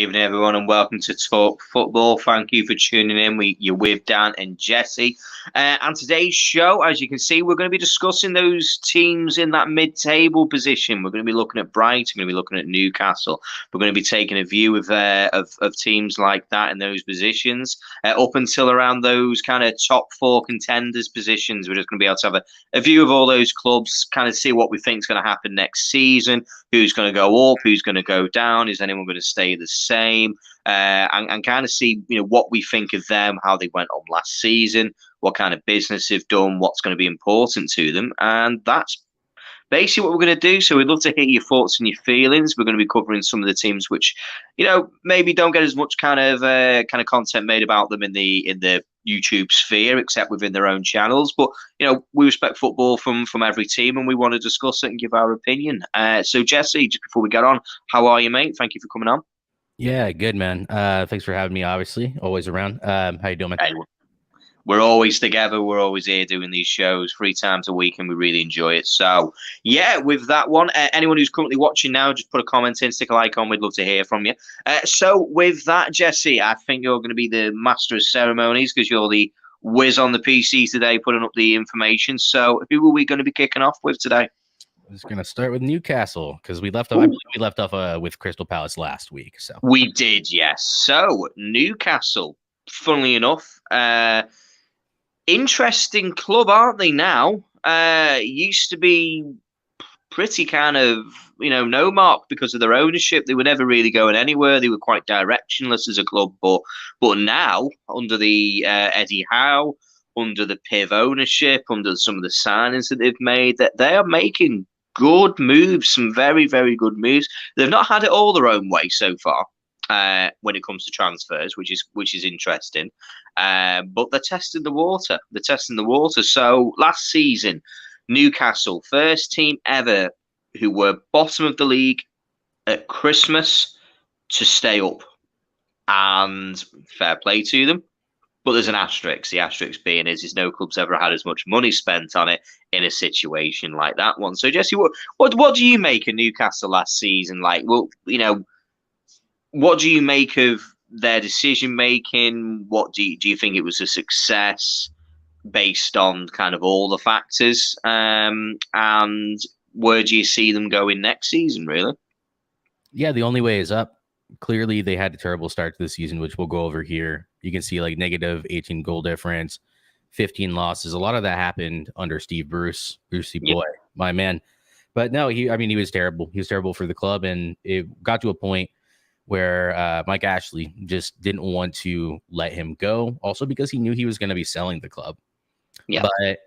evening, everyone, and welcome to Talk Football. Thank you for tuning in. You're with Dan and Jesse. And today's show, as you can see, we're going to be discussing those teams in that mid-table position. We're going to be looking at Brighton, we're going to be looking at Newcastle. We're going to be taking a view of teams like that in those positions. Up until around those kind of top four contenders positions, we're just going to be able to have a view of all those clubs, kind of see what we think is going to happen next season, who's going to go up, who's going to go down, is anyone going to stay the same, and kind of see what we think of them, how they went on last season, what kind of business they've done, what's going to be important to them, and that's basically what we're going to do. So we'd love to hear your thoughts and your feelings. We're going to be covering some of the teams which, maybe don't get as much kind of content made about them in the YouTube sphere, except within their own channels. But we respect football from every team, and we want to discuss it and give our opinion. So Jesse, just before we get on, how are you, mate? Thank you for coming on. Yeah, good, man. Thanks for having me. Obviously, always around. How you doing, man? Hey, we're always together. We're always here doing these shows 3 times a week, and we really enjoy it. So, yeah, with that one, anyone who's currently watching now, just put a comment in, stick a like on. We'd love to hear from you. So, with that, Jesse, I think you're going to be the master of ceremonies because you're the whiz on the PC today, putting up the information. So, who are we going to be kicking off with today? I'm just going to start with Newcastle because we left off with Crystal Palace last week. So we did, yes. So, Newcastle, funnily enough, interesting club, aren't they now? Used to be pretty kind of, no mark because of their ownership. They were never really going anywhere. They were quite directionless as a club. But now, under the Eddie Howe, under the PIV ownership, under some of the signings that they've made, that they are making good moves, some very, very good moves. They've not had it all their own way so far. When it comes to transfers, which is interesting, but they're testing the water. So last season, Newcastle, first team ever who were bottom of the league at Christmas to stay up, and fair play to them. But there's an asterisk. The asterisk being is no club's ever had as much money spent on it in a situation like that one. So Jesse, what do you make of Newcastle last season? Like, well, what do you make of their decision making? What do you think it was a success based on kind of all the factors? And where do you see them going next season, really? Yeah, the only way is up. Clearly, they had a terrible start to the season, which we'll go over here. You can see like negative 18 goal difference, 15 losses. A lot of that happened under Steve Bruce, Brucey boy, my man. But no, he was terrible. He was terrible for the club, and it got to a point where Mike Ashley just didn't want to let him go, also because he knew he was going to be selling the club. Yeah. But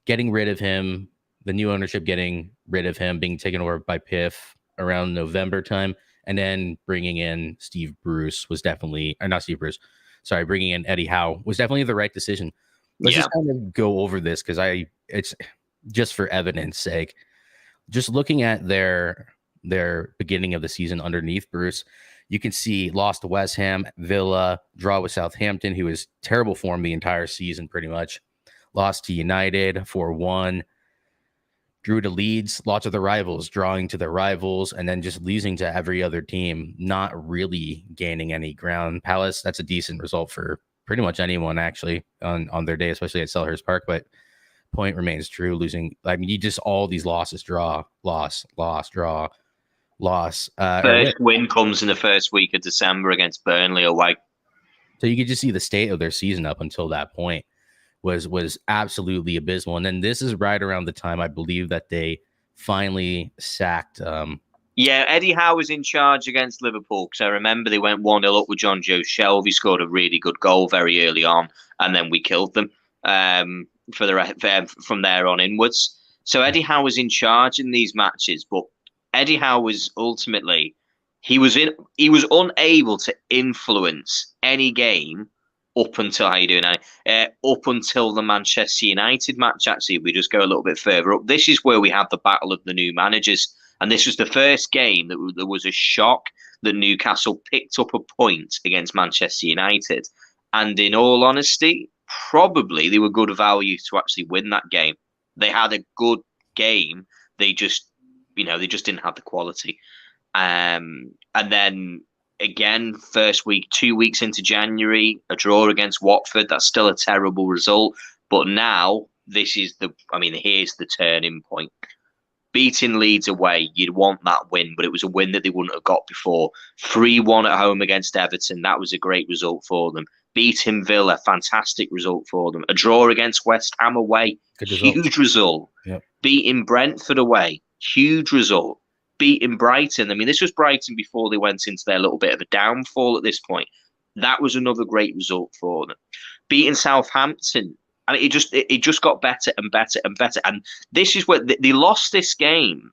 getting rid of him, the new ownership getting rid of him, being taken over by PIF around November time, and then bringing in Steve Bruce was definitely, or not Steve Bruce, sorry, bringing in Eddie Howe was definitely the right decision. Let's just kind of go over this because it's just for evidence sake. Just looking at their beginning of the season underneath Bruce, you can see lost to West Ham, Villa, draw with Southampton, who was terrible form the entire season pretty much. Lost to United 4-1. Drew to Leeds, lots of the rivals, drawing to their rivals, and then just losing to every other team, not really gaining any ground. Palace, that's a decent result for pretty much anyone, actually, on their day, especially at Selhurst Park, but point remains true, losing. I mean, you just all these losses, draw, loss, draw, loss. First win comes in the first week of December against Burnley away. So you could just see the state of their season up until that point was absolutely abysmal. And then this is right around the time I believe that they finally sacked. Eddie Howe was in charge against Liverpool because I remember they went 1-0 up with John Joe Shelby, scored a really good goal very early on, and then we killed them from there on inwards. So Eddie Howe was in charge in these matches, but Eddie Howe was ultimately he was unable to influence any game up until up until the Manchester United match. Actually, if we just go a little bit further up, this is where we have the battle of the new managers, and this was the first game that there was a shock that Newcastle picked up a point against Manchester United, and in all honesty, probably they were good value to actually win that game. They had a good game. They just didn't have the quality. And then again, first week, 2 weeks into January, a draw against Watford. That's still a terrible result. But now here's the turning point. Beating Leeds away, you'd want that win, but it was a win that they wouldn't have got before. 3-1 at home against Everton, that was a great result for them. Beating Villa, fantastic result for them. A draw against West Ham away, huge result. Yep. Beating Brentford away, huge result. Beating Brighton, this was Brighton before they went into their little bit of a downfall at this point. That was another great result for them. Beating Southampton, it just got better and better and better. And this is where they lost this game.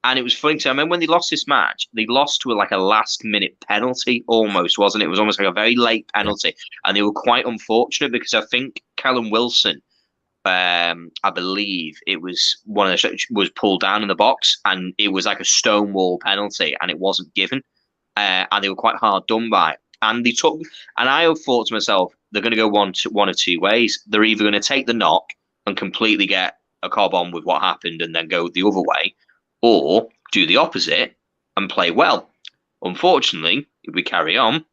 And it was funny. I remember when they lost this match, they lost to a last-minute penalty almost, wasn't it? It was almost like a very late penalty. And they were quite unfortunate because I think Callum Wilson, I believe it was one of the was pulled down in the box, and it was like a stonewall penalty, and it wasn't given. And they were quite hard done by. And I thought to myself, they're going to go one or two ways. They're either going to take the knock and completely get a cob on with what happened and then go the other way, or do the opposite and play well. Unfortunately, if we carry on,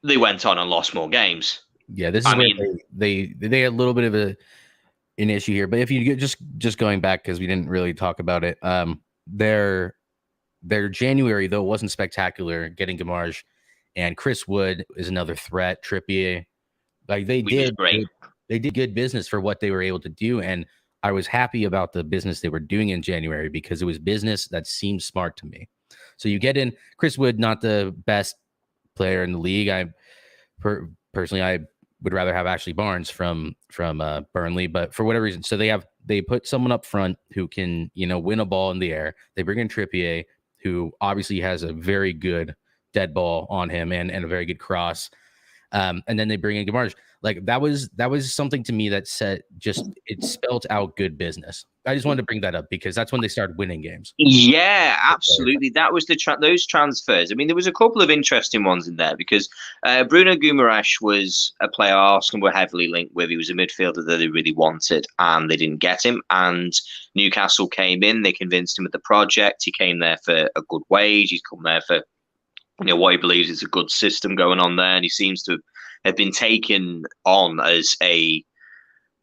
they went on and lost more games. Yeah, this is where they had a little bit of an issue here. But if you get just going back, because we didn't really talk about it, their January though wasn't spectacular. Getting Gamarge and Chris Wood is another threat. Trippier, they did good business for what they were able to do, and I was happy about the business they were doing in January because it was business that seemed smart to me. So you get in Chris Wood, not the best player in the league. Personally, I would rather have Ashley Barnes from Burnley, but for whatever reason, so they put someone up front who can win a ball in the air. They bring in Trippier, who obviously has a very good dead ball on him and a very good cross. And then they bring in Gamarge. That was something to me that it spelled out good business. I just wanted to bring that up because that's when they started winning games. Yeah, absolutely. That was those transfers. There was a couple of interesting ones in there because Bruno Guimaraes was a player Arsenal were heavily linked with. He was a midfielder that they really wanted, and they didn't get him. And Newcastle came in. They convinced him of the project. He came there for a good wage. He's come there for what he believes is a good system going on there, and he seems to have been taken on as a.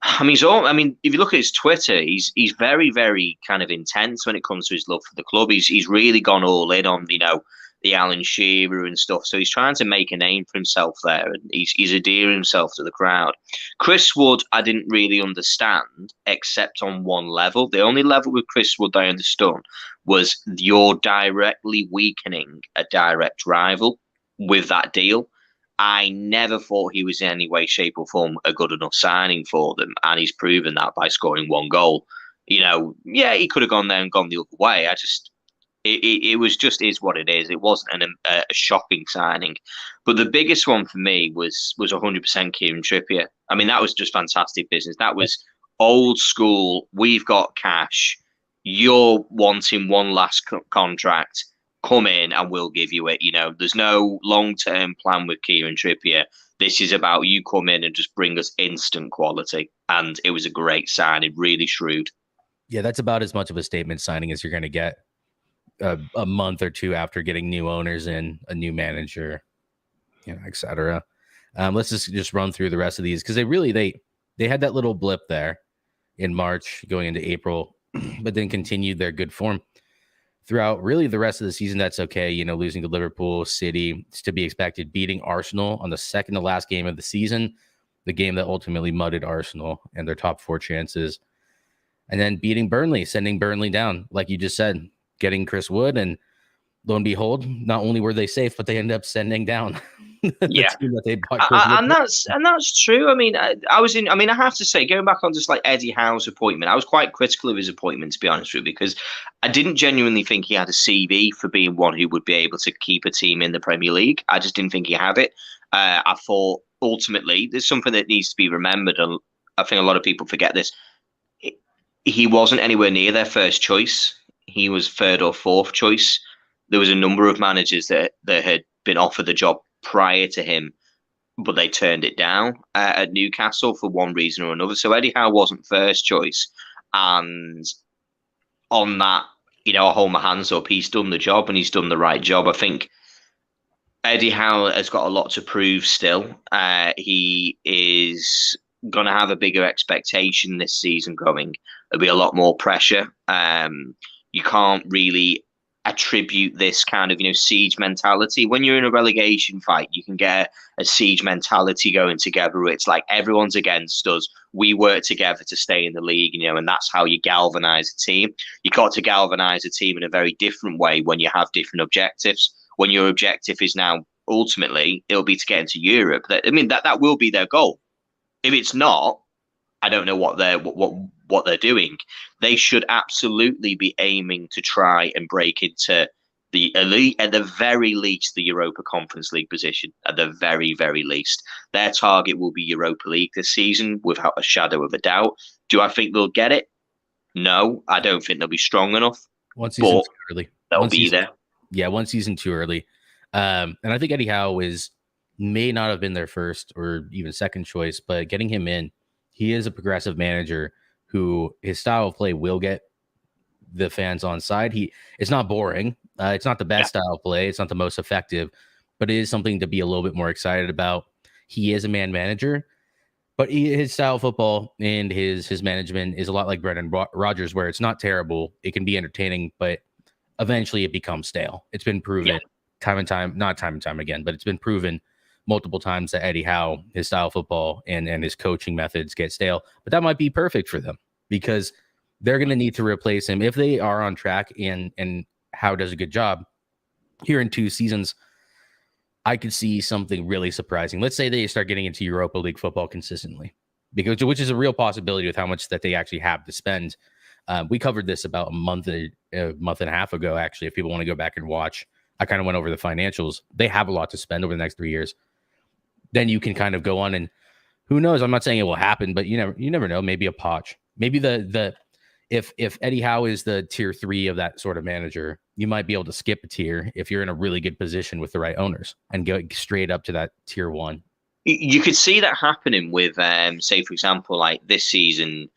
If you look at his Twitter, he's very, very kind of intense when it comes to his love for the club. He's really gone all in on the Alan Shearer and stuff. So he's trying to make a name for himself there, and he's adhering himself to the crowd. Chris Wood, I didn't really understand, except on one level. The only level with Chris Wood I understood was you're directly weakening a direct rival with that deal. I never thought he was in any way, shape, or form a good enough signing for them, and he's proven that by scoring one goal. He could have gone there and gone the other way. It was just is what it is. It wasn't a shocking signing, but the biggest one for me was 100% Kieran Trippier. That was just fantastic business. That was old school. We've got cash. You're wanting one last contract. Come in and we'll give you it. There's no long-term plan with Kieran Trippier. This is about you come in and just bring us instant quality. And it was a great signing, really shrewd. Yeah, that's about as much of a statement signing as you're going to get a month or two after getting new owners and a new manager, etc. Let's just run through the rest of these because they had that little blip there in March going into April, but then continued their good form throughout really the rest of the season. That's okay. Losing to Liverpool, City, it's to be expected. Beating Arsenal on the second to last game of the season, the game that ultimately mudded Arsenal and their top four chances. And then beating Burnley, sending Burnley down, like you just said, getting Chris Wood. And lo and behold, not only were they safe, but they ended up sending down yeah. team that they bought Chris Wood. And that's true. I have to say, going back on just like Eddie Howe's appointment, I was quite critical of his appointment, to be honest with you, because I didn't genuinely think he had a CV for being one who would be able to keep a team in the Premier League. I just didn't think he had it. I thought ultimately there's something that needs to be remembered, and I think a lot of people forget this. He wasn't anywhere near their first choice. He was third or fourth choice. There was a number of managers that had been offered the job prior to him, but they turned it down at Newcastle for one reason or another. So Eddie Howe wasn't first choice. And on that I hold my hands up. He's done the job and he's done the right job. I think Eddie Howe has got a lot to prove still. He is going to have a bigger expectation this season coming. There'll be a lot more pressure. You can't really attribute this kind of siege mentality when you're in a relegation fight. You can get a siege mentality going together where it's like everyone's against us, we work together to stay in the league, and that's how you galvanize a team. You got to galvanize a team in a very different way when you have different objectives. When your objective is now ultimately it'll be to get into Europe, that will be their goal. If it's not, I don't know what they're doing. They should absolutely be aiming to try and break into the elite, at the very least, the Europa Conference League position. At the very, very least, their target will be Europa League this season, without a shadow of a doubt. Do I think they'll get it? No, I don't think they'll be strong enough. One season too early. They'll be there. Yeah, one season too early. And I think Eddie Howe may not have been their first or even second choice, but getting him in, he is a progressive manager who his style of play will get the fans on side. It's not boring. It's not the best style of play. It's not the most effective, but it is something to be a little bit more excited about. He is a man manager, but his style of football and his management is a lot like Brendan Rodgers, where it's not terrible. It can be entertaining, but eventually it becomes stale. It's been proven not time and time again, but it's been proven multiple times that Eddie Howe, his style of football and his coaching methods get stale. But that might be perfect for them because they're going to need to replace him if they are on track and Howe does a good job. Here in 2 seasons, I could see something really surprising. Let's say they start getting into Europa League football consistently, which is a real possibility with how much that they actually have to spend. We covered this about a month and a half ago, actually, if people want to go back and watch. I kind of went over the financials. They have a lot to spend over the next 3 years. Then you can kind of go on and who knows? I'm not saying it will happen, but you never know. Maybe a Poch. Maybe if Eddie Howe is the tier 3 of that sort of manager, you might be able to skip a tier if you're in a really good position with the right owners and go straight up to that tier 1. You could see that happening with, say, for example, like this season.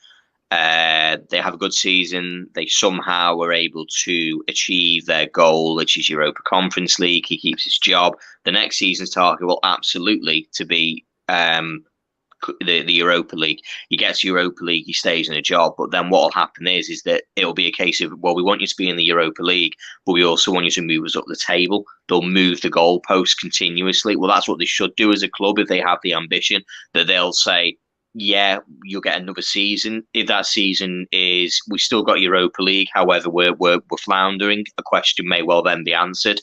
They have a good season. They somehow are able to achieve their goal, which is Europa Conference League. He keeps his job. The next season's target will absolutely to be the Europa League. He gets Europa League, he stays in a job. But then what will happen is that it'll be a case of, well, we want you to be in the Europa League, but we also want you to move us up the table. They'll move the goalposts continuously. Well, that's what they should do as a club if they have the ambition, that they'll say, yeah, you'll get another season. If that season is, we still got Europa League, however, we're floundering, a question may well then be answered.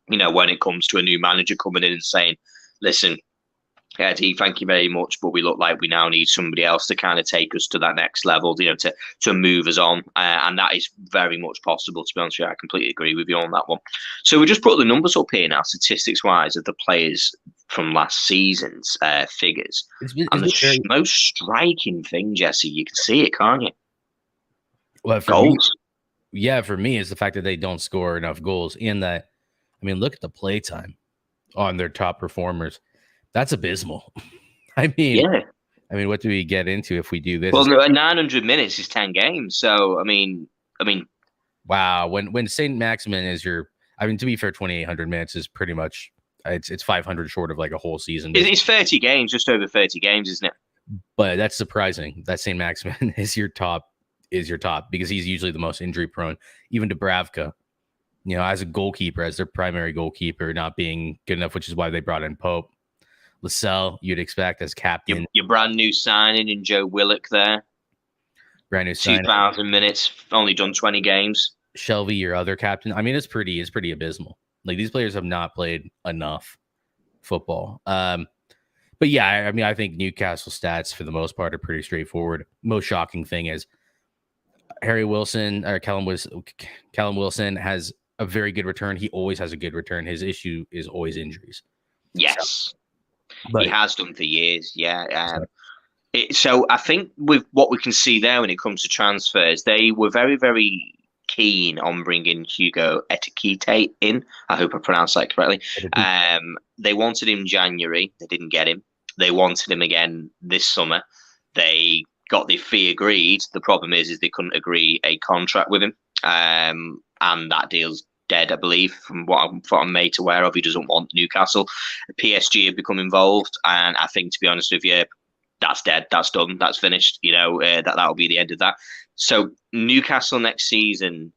When it comes to a new manager coming in and saying, listen, Eddie, thank you very much, but we look like we now need somebody else to kind of take us to that next level, to move us on. And that is very much possible, to be honest with you. I completely agree with you on that one. So we just put the numbers up here now, statistics-wise, of the players from last season's figures. And the most striking thing, Jesse, you can see it, can't you? Well, goals. For me, is the fact that they don't score enough goals. In that, look at the play time on their top performers. That's abysmal. What do we get into if we do this? Well, 900 minutes is 10 games. So, wow. When St. Maximin is your, to be fair, 2,800 minutes is pretty much, it's 500 short of like a whole season. It's 30 games, just over 30 games, isn't it? But that's surprising that St. Maximin is your top because he's usually the most injury prone. Even Dubravka, as a goalkeeper, as their primary goalkeeper, not being good enough, which is why they brought in Pope. Lascelles, you'd expect as captain. Your brand new signing in Joe Willock there. Brand new signing. 2,000 minutes, only done 20 games. Shelby, your other captain. It's pretty abysmal. Like, these players have not played enough football. But yeah, I think Newcastle stats for the most part are pretty straightforward. Most shocking thing is Callum Wilson has a very good return. He always has a good return. His issue is always injuries. Yes. He has done for years, yeah. So I think with what we can see there when it comes to transfers, they were very, very keen on bringing Hugo Ekitike in. I hope I pronounced that correctly. They wanted him in January. They didn't get him. They wanted him again this summer. They got the fee agreed. The problem is they couldn't agree a contract with him. and that deal's dead, I believe, from what I'm made aware of. He doesn't want Newcastle. PSG have become involved, and I think, to be honest with you, that's dead. That's done. That's finished. That'll be the end of that. So Newcastle next season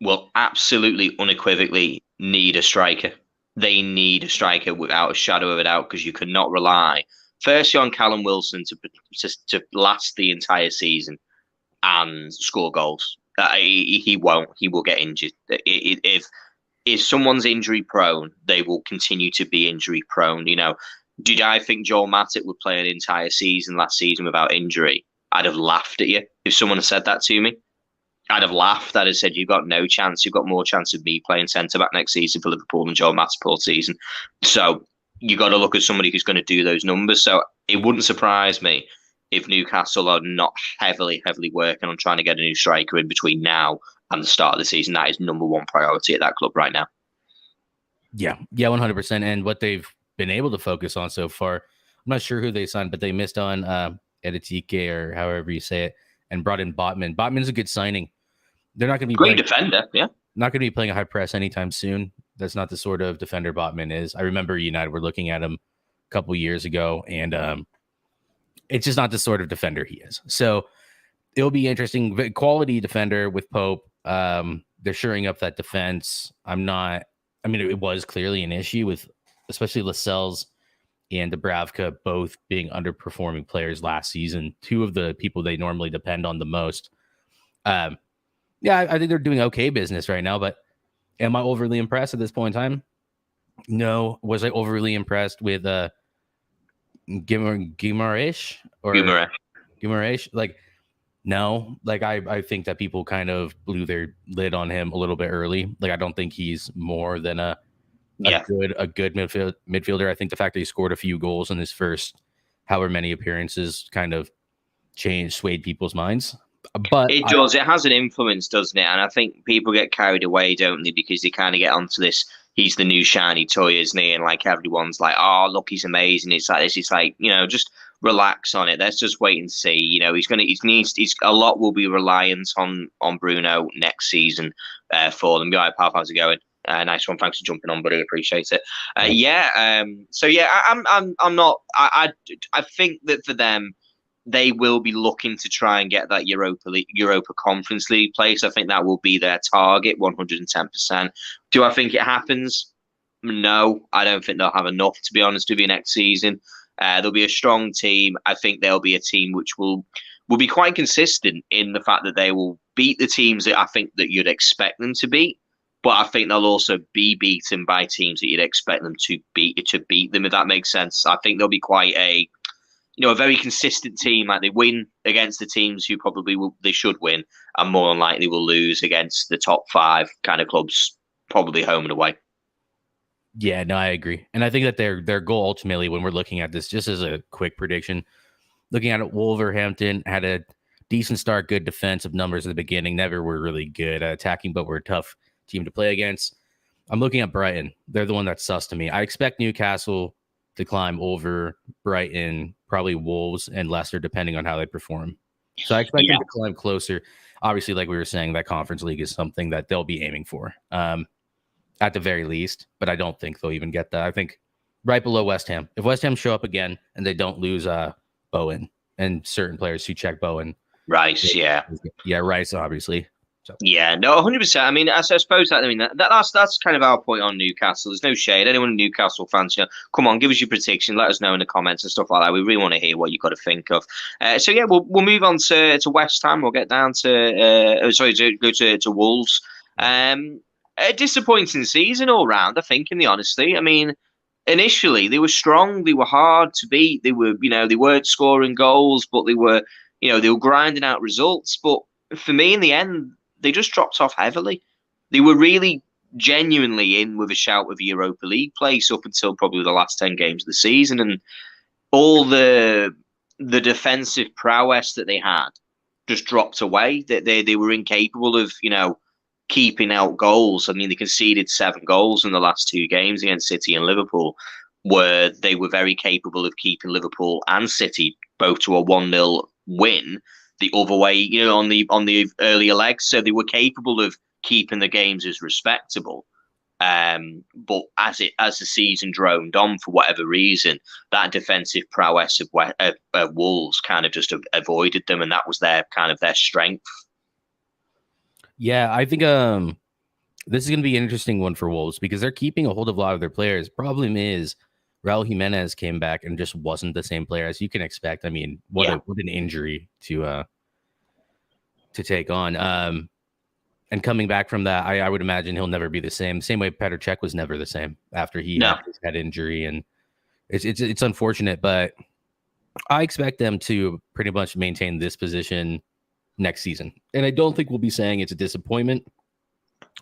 will absolutely, unequivocally need a striker. They need a striker without a shadow of a doubt, because you cannot rely, firstly, on Callum Wilson to last the entire season and score goals. He won't. He will get injured. If someone's injury prone, they will continue to be injury prone. Did I think Joel Matip would play an entire season last season without injury? I'd have laughed at you if someone had said that to me. I'd have laughed. I'd have said, you've got no chance. You've got more chance of me playing centre-back next season for Liverpool than Joel Matip all season. So you got to look at somebody who's going to do those numbers. So it wouldn't surprise me if Newcastle are not heavily working on trying to get a new striker in between now and the start of the season. That is number one priority at that club right now. Yeah, 100%. And what they've been able to focus on so far, I'm not sure who they signed, but they missed on Editike, or however you say it, and brought in Botman. Botman's a good signing. They're not going to be great defender, yeah. Not going to be playing a high press anytime soon. That's not the sort of defender Botman is. I remember United were looking at him a couple years ago, and it's just not the sort of defender he is. So it'll be interesting. Quality defender with Pope. They're shoring up that defense. It was clearly an issue with especially Lascelles and Dubravka both being underperforming players last season. Two of the people they normally depend on the most. I think they're doing okay business right now, but am I overly impressed at this point in time? No. Was I overly impressed with Guimaraes? Like, no. Like, I think that people kind of blew their lid on him a little bit early. Like, I don't think he's more than a good midfielder. I think the fact that he scored a few goals in his first however many appearances kind of swayed people's minds. But it does. It has an influence, doesn't it? And I think people get carried away, don't they? Because they kind of get onto this. He's the new shiny toy, isn't he? And like everyone's like, oh, look, he's amazing. It's like this. It's like, just relax on it. Let's just wait and see. He's a lot will be reliant on Bruno next season for them. Go ahead, pal. How's it going? Nice one. Thanks for jumping on, buddy. Appreciate it. I'm not. I think that for them, they will be looking to try and get that Europa Conference League place. I think that will be their target, 110%. Do I think it happens? No, I don't think they'll have enough, to be honest with you, next season. There'll be a strong team. I think they'll be a team which will be quite consistent in the fact that they will beat the teams that I think that you'd expect them to beat. But I think they'll also be beaten by teams that you'd expect them to beat them, if that makes sense. I think they'll be quite a very consistent team. Like, they win against the teams who they should win, and more than likely will lose against the top 5 kind of clubs, probably home and away. Yeah, no, I agree. And I think that their goal ultimately, when we're looking at this, just as a quick prediction, looking at it, Wolverhampton had a decent start, good defensive numbers at the beginning, never were really good at attacking, but were a tough team to play against. I'm looking at Brighton. They're the one that's sus to me. I expect Newcastle to climb over Brighton, probably Wolves and Leicester, depending on how they perform. So I expect them to climb closer. Obviously, like we were saying, that Conference League is something that they'll be aiming for at the very least, but I don't think they'll even get that. I think right below West Ham. If West Ham show up again and they don't lose Bowen and certain players who check Bowen. Rice, Rice, obviously. So. Yeah, no, 100%. I mean, I suppose that's kind of our point on Newcastle. There's no shade. Anyone Newcastle fans, come on, give us your prediction. Let us know in the comments and stuff like that. We really want to hear what you've got to think of. We'll move on to West Ham. We'll get down to go to Wolves. A disappointing season all round, I think, in the honesty. I mean, initially they were strong, they were hard to beat. They were, they weren't scoring goals, but they were grinding out results. But for me, in the end, they just dropped off heavily. They were really genuinely in with a shout of Europa League place up until probably the last 10 games of the season, and all the defensive prowess that they had just dropped away. They were incapable of keeping out goals. I mean, they conceded 7 goals in the last 2 games against City and Liverpool, where they were very capable of keeping Liverpool and City both to a 1-0 win. the other way, on the earlier legs, so they were capable of keeping the games as respectable. But as the season droned on, for whatever reason, that defensive prowess of Wolves kind of just avoided them, and that was their strength. Yeah, I think this is going to be an interesting one for Wolves because they're keeping a hold of a lot of their players. Problem is, Raul Jimenez came back and just wasn't the same player as you can expect. I mean, what an injury to take on. And coming back from that, I would imagine he'll never be the same. Same way Petr Cech was never the same after he had his head injury, and it's unfortunate, but I expect them to pretty much maintain this position next season. And I don't think we'll be saying it's a disappointment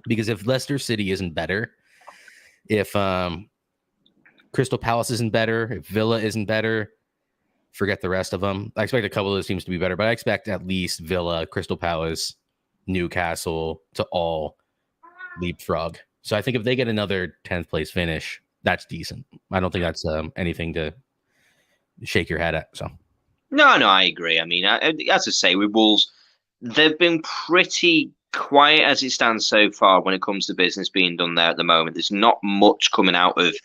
because if Leicester City isn't better, if Crystal Palace isn't better, if Villa isn't better, forget the rest of them. I expect a couple of those teams to be better, but I expect at least Villa, Crystal Palace, Newcastle to all leapfrog. So I think if they get another 10th place finish, that's decent. I don't think that's anything to shake your head at. So no, I agree. I mean, as I say, with Wolves, they've been pretty quiet as it stands so far when it comes to business being done there at the moment. There's not much coming out of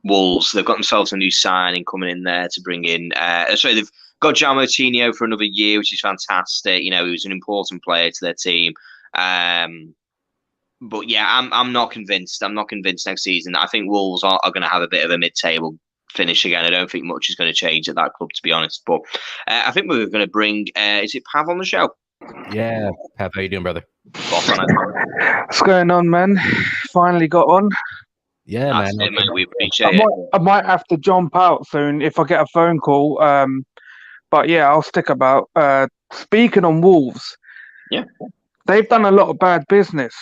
Wolves. They've got themselves a new signing coming in there to bring in. They've got João Moutinho for another year, which is fantastic. He was an important player to their team. But yeah, I'm not convinced. I'm not convinced next season. I think Wolves are going to have a bit of a mid-table finish again. I don't think much is going to change at that club, to be honest. But I think we're going to bring, is it Pav on the show? Yeah, Pav, how you doing, brother? What's going on, man? Finally got on. Yeah, that's man. Mate. We appreciate it. I might have to jump out soon if I get a phone call. But yeah, I'll stick about. Speaking on Wolves, they've done a lot of bad business.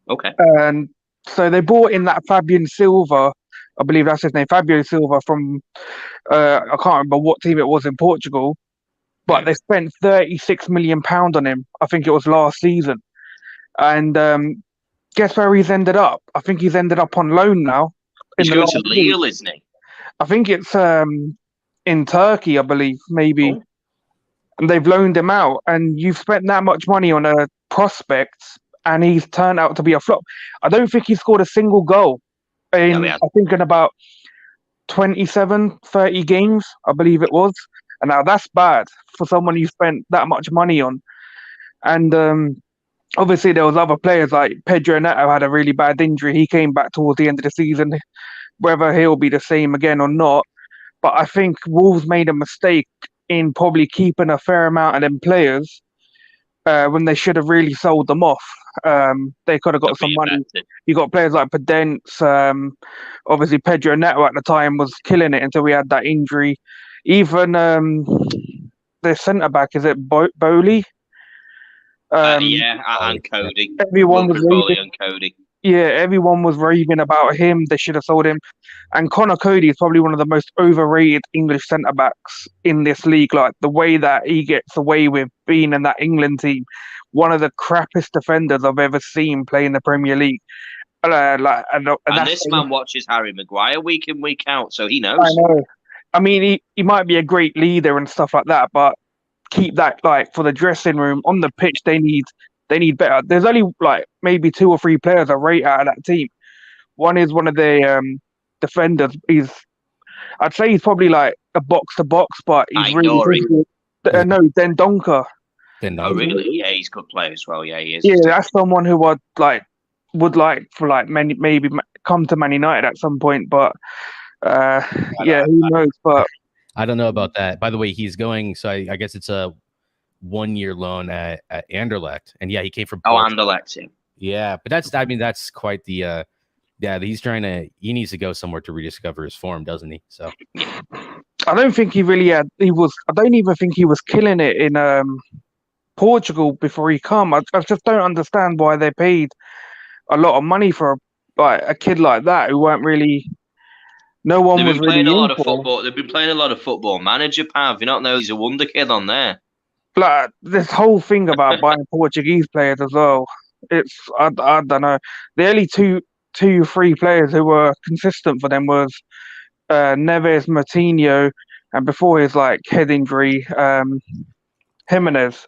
Okay. And so they brought in that Fabian Silva, I believe that's his name, Fabio Silva from, I can't remember what team it was in Portugal, but they spent £36 million on him. I think it was last season. And guess where he's ended up? I think he's ended up on loan now. He's going to Lille, isn't he? I think it's in Turkey, I believe, maybe. Oh. And they've loaned him out. And you've spent that much money on a prospect, and he's turned out to be a flop. I don't think he scored a single goal in, I think, in about 27, 30 games, I believe it was. And now that's bad for someone you spent that much money on. And obviously there was other players like Pedro Neto had a really bad injury. He came back towards the end of the season, whether he'll be the same again or not. But I think Wolves made a mistake in probably keeping a fair amount of them players when they should have really sold them off. They could have got some money. You got players like Podence. Obviously, Pedro Neto at the time was killing it until we had that injury. Even the centre back, is it Bowley? And Cody. Everyone was raving, and Cody. Yeah, everyone was raving about him. They should have sold him. And Connor Cody is probably one of the most overrated English centre backs in this league. Like the way that he gets away with being in that England team, one of the crappiest defenders I've ever seen play in the Premier League. And this man watches Harry Maguire week in, week out, so he knows. I know. I mean, he might be a great leader and stuff like that, but keep that like for the dressing room. On the pitch, they need better. There's only like maybe 2 or 3 players I rate out of that team. One is one of the defenders. I'd say he's probably like a box to box, but he's Dendoncker. Oh really? Yeah, he's a good player as well. Yeah, he is. Yeah, that's someone who would like for like maybe come to Man United at some point, but who knows? But I don't know about that. By the way, he's going. So I guess it's a 1-year loan at Anderlecht, and he came from. Anderlecht. Yeah, but that's quite the. He needs to go somewhere to rediscover his form, doesn't he? So I don't think he really had. I don't even think he was killing it in Portugal before he come. I just don't understand why they paid a lot of money for a kid like that who weren't really. No one was really playing a lot of football. They've been playing a lot of Football Manager, Pav. You not know he's a wonder kid on there. Like this whole thing about buying Portuguese players as well. It's I don't know. The only two, 3 players who were consistent for them was Neves, Moutinho, and before his head injury, Jimenez.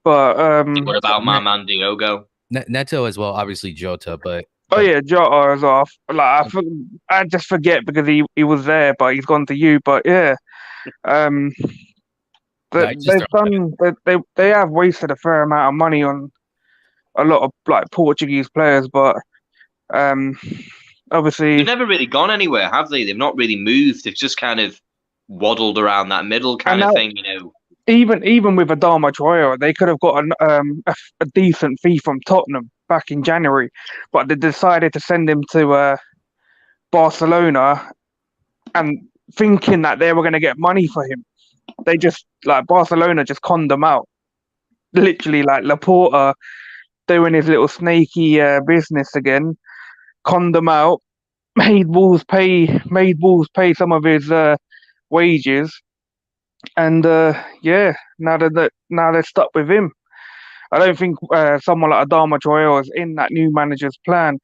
But What about my man Diogo? Neto as well, obviously Jota, but oh yeah, Jota is off. Like I just forget because he was there, but he's gone to you. But yeah, um, they've done they have wasted a fair amount of money on a lot of like Portuguese players, but obviously they've never really gone anywhere, have they? They've not really moved. They've just kind of waddled around that middle kind of thing, you know. Even with Adama Traore, they could have got a decent fee from Tottenham back in January, but they decided to send him to Barcelona, and thinking that they were going to get money for him. They just like Barcelona just conned them out, literally like Laporta doing his little snaky business again, conned them out, made Wolves pay some of his wages. And yeah, now they're stuck with him. I don't think someone like Adama Traore is in that new manager's plan.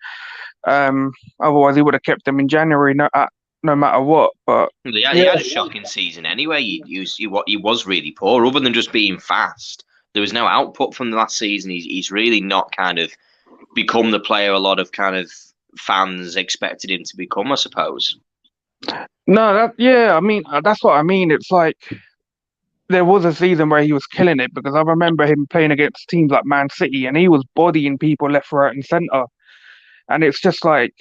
Otherwise, he would have kept him in January, no matter what. But he had a shocking season anyway. He was really poor, other than just being fast. There was no output from the last season. He's really not kind of become the player a lot of kind of fans expected him to become, I suppose. No, I mean, that's what I mean. It's like there was a season where he was killing it, because I remember him playing against teams like Man City and he was bodying people left, right, and centre. And it's just like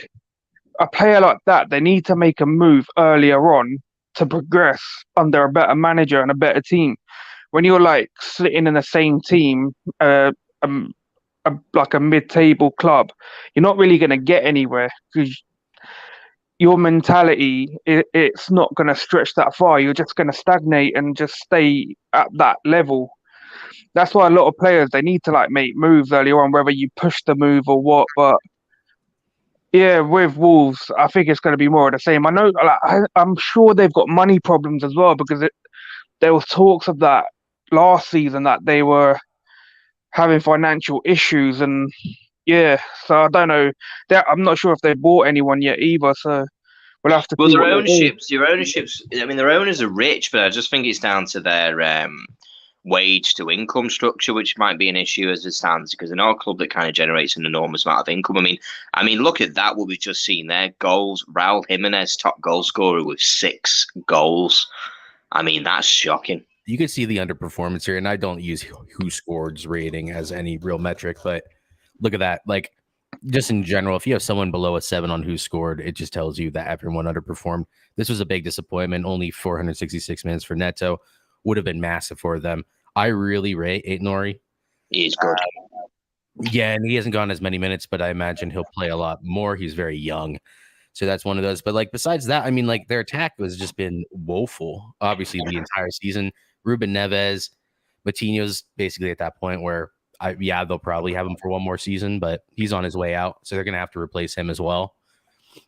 a player like that, they need to make a move earlier on to progress under a better manager and a better team. When you're like sitting in the same team, like a mid-table club, you're not really going to get anywhere, because your mentality, it's not going to stretch that far. You're just going to stagnate and just stay at that level. That's why a lot of players, they need to like make moves earlier on, whether you push the move or what. But yeah, with Wolves, I think it's going to be more of the same. I know, like, I'm sure they've got money problems as well, because there was talks of that last season, that they were having financial issues, and yeah, so I don't know. I'm not sure if they bought anyone yet either. So we'll have to. Well, their ownerships. I mean, their owners are rich, but I just think it's down to their wage to income structure, which might be an issue as it stands, because they're not a club that kind of generates an enormous amount of income. I mean, look at that. What we've just seen there: goals. Raul Jimenez, top goal scorer with 6 goals. I mean, that's shocking. You can see the underperformance here, and I don't use who scored's rating as any real metric, but look at that. Like, just in general, if you have someone below a 7 on who scored, it just tells you that everyone underperformed. This was a big disappointment. Only 466 minutes for Neto would have been massive for them. I really rate Aït-Nouri. He's good. Yeah, and he hasn't gone as many minutes, but I imagine he'll play a lot more. He's very young. So that's one of those. But like, besides that, I mean, like, their attack has just been woeful, obviously, the entire season. Ruben Neves, Matinho's basically at that point where they'll probably have him for one more season, but he's on his way out, so they're gonna have to replace him as well.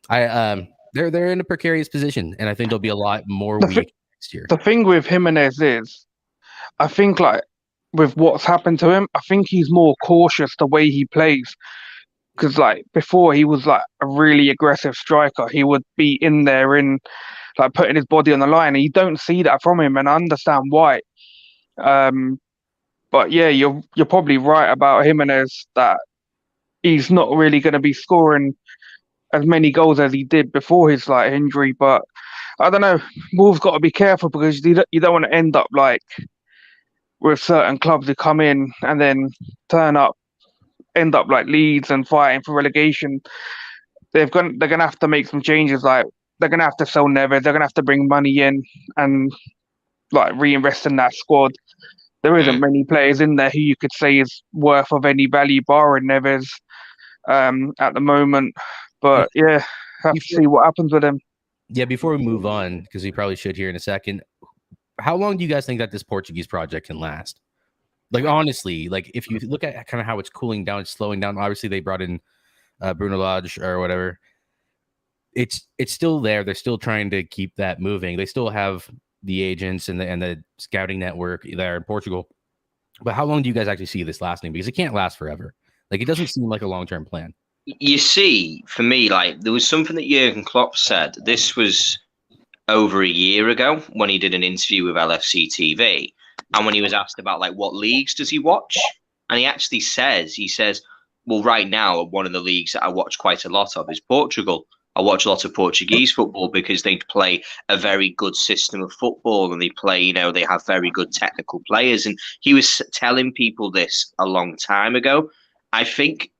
They're in a precarious position, and I think they'll be a lot more weak next year. The thing with Jimenez is, I think, like, with what's happened to him, I think he's more cautious the way he plays. Because like before, he was like a really aggressive striker. He would be in there like putting his body on the line, and you don't see that from him, and I understand why. But yeah, you're probably right about Jimenez, that he's not really going to be scoring as many goals as he did before his like injury. But I don't know. Wolves got to be careful, because you don't want to end up like with certain clubs who come in and then end up like Leeds and fighting for relegation. They're gonna have to make some changes. Like, they're gonna have to sell Neves. They're gonna have to bring money in and like reinvest in that squad. There isn't many players in there who you could say is worth of any value, barring Neves at the moment. But yeah, have to see what happens with him. Yeah, before we move on, because we probably should here in a second, how long do you guys think that this Portuguese project can last? Like, honestly, like, if you look at kind of how it's cooling down, it's slowing down. Obviously, they brought in Bruno Leauge or whatever. It's still there. They're still trying to keep that moving. They still have the agents and the scouting network there in Portugal. But how long do you guys actually see this lasting? Because it can't last forever. Like, it doesn't seem like a long-term plan. You see, for me, like, there was something that Jurgen Klopp said. This was over a year ago when he did an interview with LFC TV. And when he was asked about like what leagues does he watch, and he says, well, right now one of the leagues that I watch quite a lot of is Portugal. I watch a lot of Portuguese football because they play a very good system of football, and they play, they have very good technical players. And he was telling people this a long time ago. I think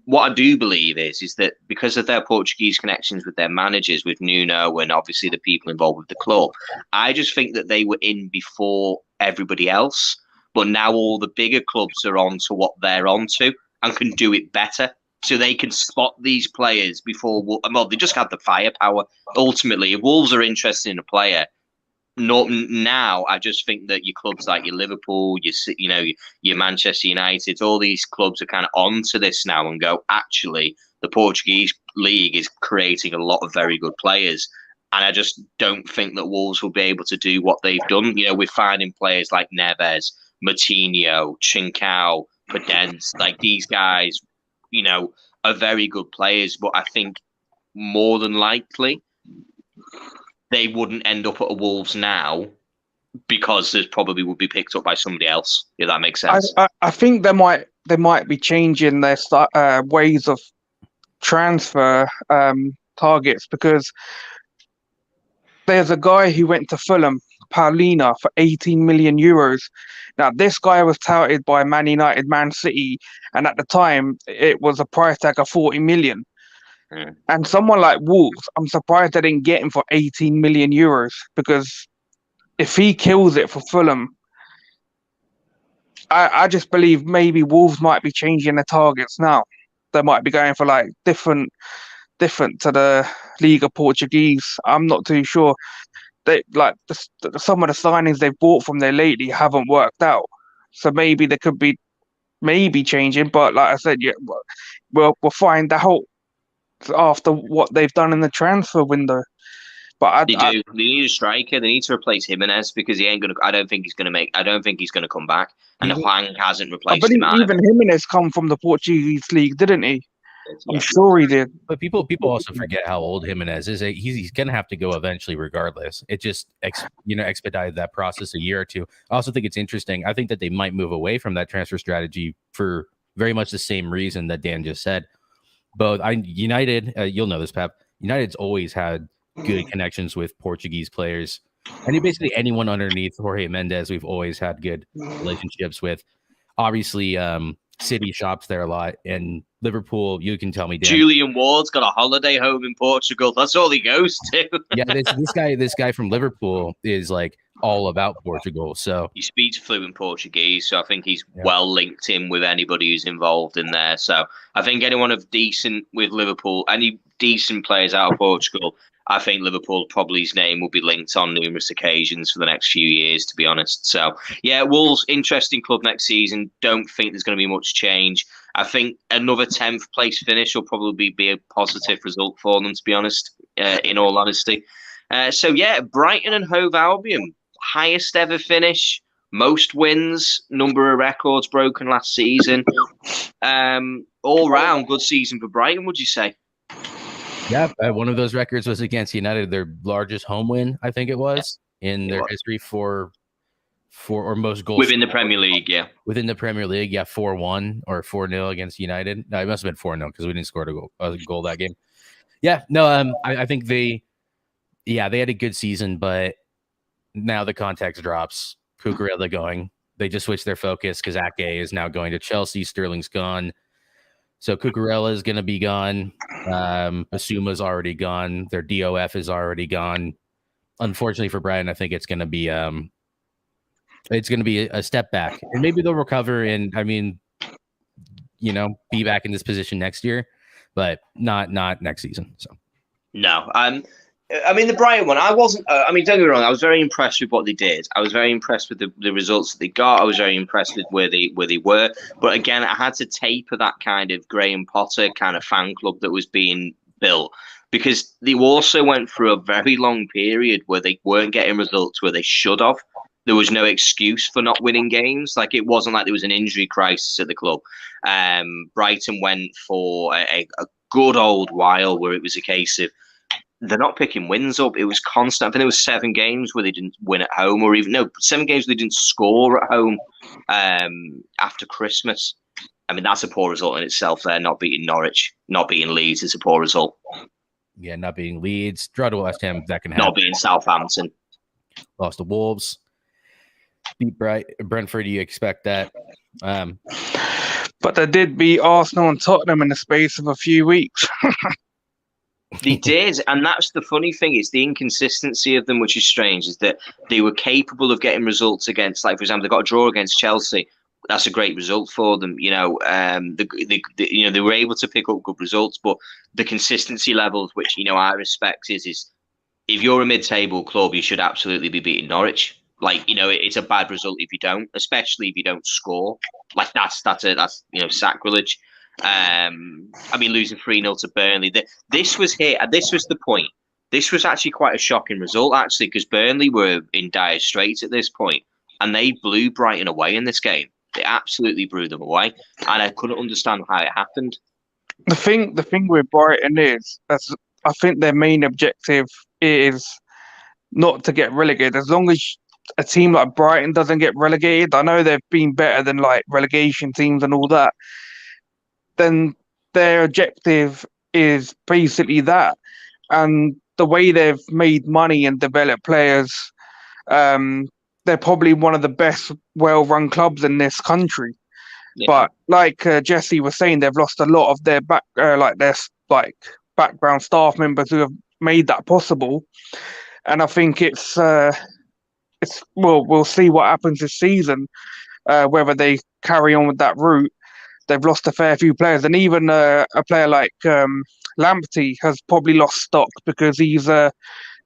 what I do believe is that because of their Portuguese connections with their managers, with Nuno, and obviously the people involved with the club, I just think that they were in before everybody else. But now all the bigger clubs are on to what they're on to and can do it better. So they can spot these players before. Well, they just have the firepower. Ultimately, if Wolves are interested in a player, not now. I just think that your clubs like your Liverpool, your Manchester United, all these clubs are kind of onto this now and go, actually, the Portuguese league is creating a lot of very good players. And I just don't think that Wolves will be able to do what they've done. We're finding players like Neves, Moutinho, Trincao, Podence, like these guys, are very good players, but I think more than likely they wouldn't end up at a Wolves now because they probably would be picked up by somebody else, if that makes sense. I think they might be changing their ways of transfer targets, because there's a guy who went to Fulham, Paulina, for 18 million euros. Now, this guy was touted by Man United, Man City, and at the time, it was a price tag of 40 million. Yeah. And someone like Wolves, I'm surprised they didn't get him for 18 million euros, because if he kills it for Fulham, I just believe maybe Wolves might be changing their targets now. They might be going for like different to the Liga Portuguese. I'm not too sure. They like some of the signings they've bought from there lately haven't worked out. So maybe they could be changing. But like I said, yeah, we'll find out after what they've done in the transfer window. But They need a striker. They need to replace Jimenez because he ain't gonna. I don't think he's gonna come back. And Hwang hasn't replaced him. Even Jimenez come from the Portuguese league, didn't he? Yeah. I'm sure he did. But people also forget how old Jimenez is. He's going to have to go eventually regardless. It just expedited that process a year or two. I also think it's interesting. I think that they might move away from that transfer strategy for very much the same reason that Dan just said. Both United, you'll know this, Pep. United's always had good connections with Portuguese players. And basically anyone underneath Jorge Mendes, we've always had good relationships with. Obviously, City shops there a lot, and Liverpool, you can tell me, Dan. Julian Ward's got a holiday home in Portugal. That's all he goes to. Yeah, this guy from Liverpool is like all about Portugal. So he speaks fluent Portuguese, so I think he's well linked in with anybody who's involved in there. So I think anyone of decent with Liverpool, any decent players out of Portugal, I think Liverpool probably his name will be linked on numerous occasions for the next few years, to be honest. So, yeah, Wolves, interesting club next season. Don't think there's going to be much change. I think another 10th place finish will probably be a positive result for them, to be honest, in all honesty. So, yeah, Brighton and Hove Albion, highest ever finish, most wins, number of records broken last season. All round, good season for Brighton, would you say? Yeah, one of those records was against United, their largest home win, I think it was, in their history for or most goals within the Premier League. Yeah, within the Premier League, 4-1 or 4-0 against United. No, it must have been 4-0 because we didn't score a goal that game. Yeah, no, I think they had a good season, but now the context drops. Cucurella going, they just switched their focus because Ake is now going to Chelsea. Sterling's gone. So Cucurella is going to be gone. Basuma's already gone. Their DOF is already gone. Unfortunately for Brighton, I think it's going to be a step back, and maybe they'll recover and be back in this position next year, but not next season. So no, the Brighton one, I wasn't. Don't get me wrong. I was very impressed with what they did. I was very impressed with the results that they got. I was very impressed with where they were. But again, I had to taper that kind of Graham Potter kind of fan club that was being built, because they also went through a very long period where they weren't getting results where they should have. There was no excuse for not winning games. Like, it wasn't like there was an injury crisis at the club. Brighton went for a good old while where it was a case of they're not picking wins up. It was constant. I think there was 7 games where they didn't win at home, or even 7 games where they didn't score at home after Christmas. I mean, that's a poor result in itself. There, not beating Norwich, not beating Leeds is a poor result. Yeah, not beating Leeds, draw to West Ham, that can happen. Not beating Southampton, lost to Wolves, beat Brentford. You expect that? But they did beat Arsenal and Tottenham in the space of a few weeks. They did, and that's the funny thing. It's the inconsistency of them, which is strange, is that they were capable of getting results against, like, for example, they got a draw against Chelsea. That's a great result for them. They were able to pick up good results, but the consistency levels, which, I respect, is if you're a mid-table club, you should absolutely be beating Norwich. Like, it's a bad result if you don't, especially if you don't score. Like, that's sacrilege. Losing 3-0 to Burnley. This was the point. This was actually quite a shocking result, actually, because Burnley were in dire straits at this point, and they blew Brighton away in this game. They absolutely blew them away, and I couldn't understand how it happened. The thing with Brighton is, I think their main objective is not to get relegated. As long as a team like Brighton doesn't get relegated, I know they've been better than like relegation teams and all that, then their objective is basically that. And the way they've made money and developed players, they're probably one of the best well-run clubs in this country. Yeah. But like Jesse was saying, they've lost a lot of their background staff members who have made that possible. And I think we'll see what happens this season, whether they carry on with that route. They've lost a fair few players, and even a player like Lamptey has probably lost stock because he's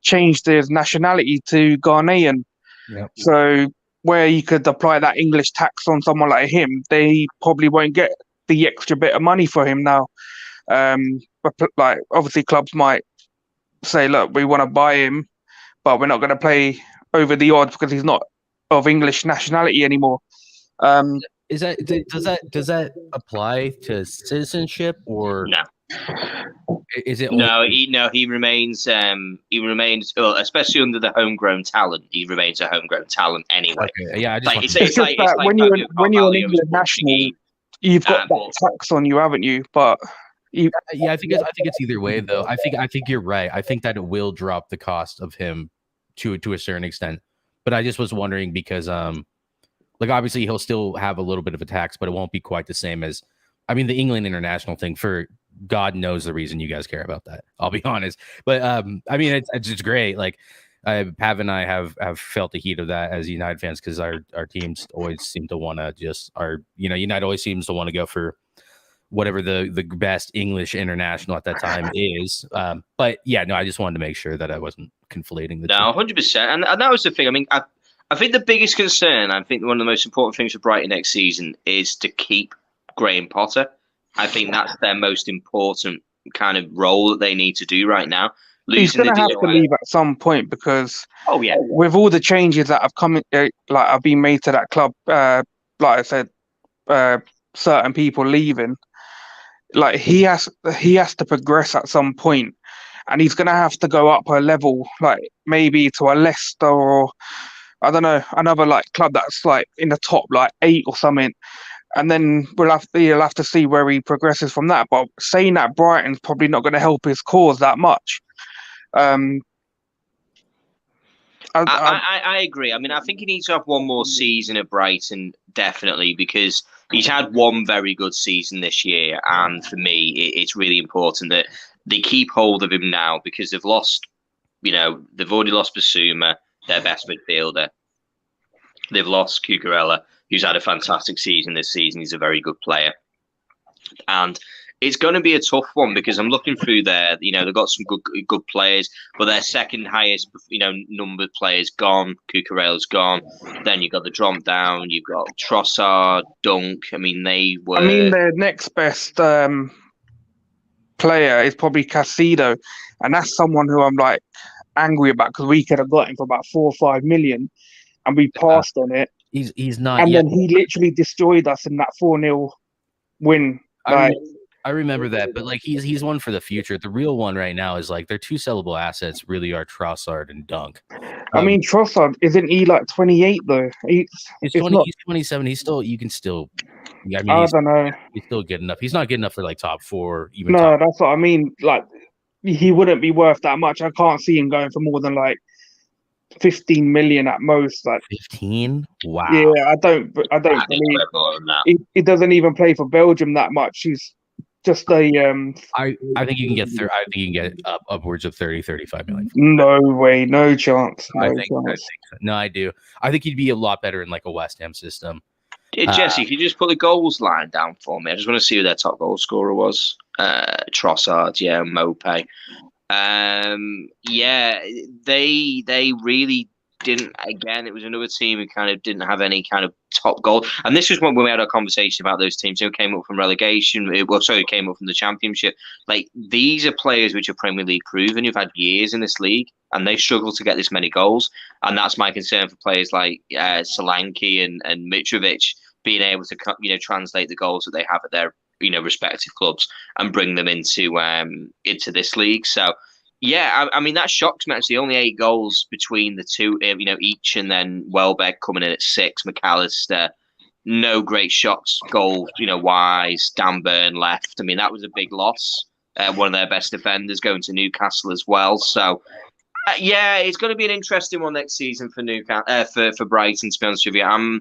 changed his nationality to Ghanaian. Yep. So where you could apply that English tax on someone like him, they probably won't get the extra bit of money for him now. But like, obviously clubs might say, look, we want to buy him, but we're not going to play over the odds because he's not of English nationality anymore. Does that apply to citizenship or no? Is it he remains especially under the homegrown talent. He remains a homegrown talent anyway. Okay. Yeah, I just it's like when you're an England national, you've got that tax on you, haven't you? But I think it's either way though. I think you're right. I think that it will drop the cost of him to a certain extent. But I just was wondering because obviously he'll still have a little bit of a tax, but it won't be quite the same as the England international thing. For God knows the reason you guys care about that. I'll be honest, but it's great. Like Pav and I have felt the heat of that as United fans because our teams always seem to want to United always seems to want to go for whatever the best English international at that time is. But yeah, no, I just wanted to make sure that I wasn't conflating the two. 100%, and that was the thing. I think the biggest concern, I think one of the most important things for Brighton next season is to keep Graham Potter. I think that's their most important kind of role that they need to do right now. He's going to have to leave at some point because, with all the changes that have come, have been made to that club, like I said, certain people leaving, like he has to progress at some point, and he's going to have to go up a level, like maybe to a Leicester or I don't know, another like club that's like in the top like 8 or something. And then you'll have to see where he progresses from that. But saying that Brighton's probably not going to help his cause that much. I agree. I think he needs to have one more season at Brighton, definitely, because he's had one very good season this year. And for me, it's really important that they keep hold of him now because they've lost, they've already lost Basuma, their best midfielder. They've lost Cucurella, who's had a fantastic season this season. He's a very good player. And it's going to be a tough one because I'm looking through there. They've got some good players, but their second highest, numbered players gone. Cucurella's gone. Then you've got the drop down. You've got Trossard, Dunk. Their next best player is probably Casido, and that's someone who I'm like angry about because we could have got him for about 4 or 5 million. And we passed on it. He's not. And then he literally destroyed us in that 4-0 win. I remember that, but like he's one for the future. The real one right now is like their two sellable assets really are Trossard and Dunk. I mean, Trossard, isn't he like 28 though? He's It's not. He's 27. He's still. You can still. I mean, I don't know. he's still good enough. He's not good enough for like top 4. Even No, top. that's what I mean. Like, he wouldn't be worth that much. I can't see him going for more than like 15 million at most. Like 15. Wow. Yeah, I don't believe he doesn't even play for Belgium that much. He's just a I think you can get I think you can get upwards of 30, 35 million. No way, no chance. No, I do. I think he'd be a lot better in like a West Ham system. Jesse, if you just put the goals line down for me, I just want to see who their top goal scorer was. Trossard, yeah, Mopé. Yeah, they really didn't. Again, it was another team who kind of didn't have any kind of top goal. And this was when we had our conversation about those teams who came up from relegation. Came up from the Championship. Like, these are players which are Premier League proven, who've had years in this league, and they struggle to get this many goals. And that's my concern for players like Solanke and Mitrovic being able to translate the goals that they have at their respective clubs and bring them into this league. So. Yeah, I mean, that shocks me, actually. Only 8 goals between the two, each, and then Welbeck coming in at 6, McAllister, no great shots, goal, wise, Dan Burn left. I mean, that was a big loss. One of their best defenders going to Newcastle as well. So, yeah, it's going to be an interesting one next season for Newcastle, for Brighton, to be honest with you.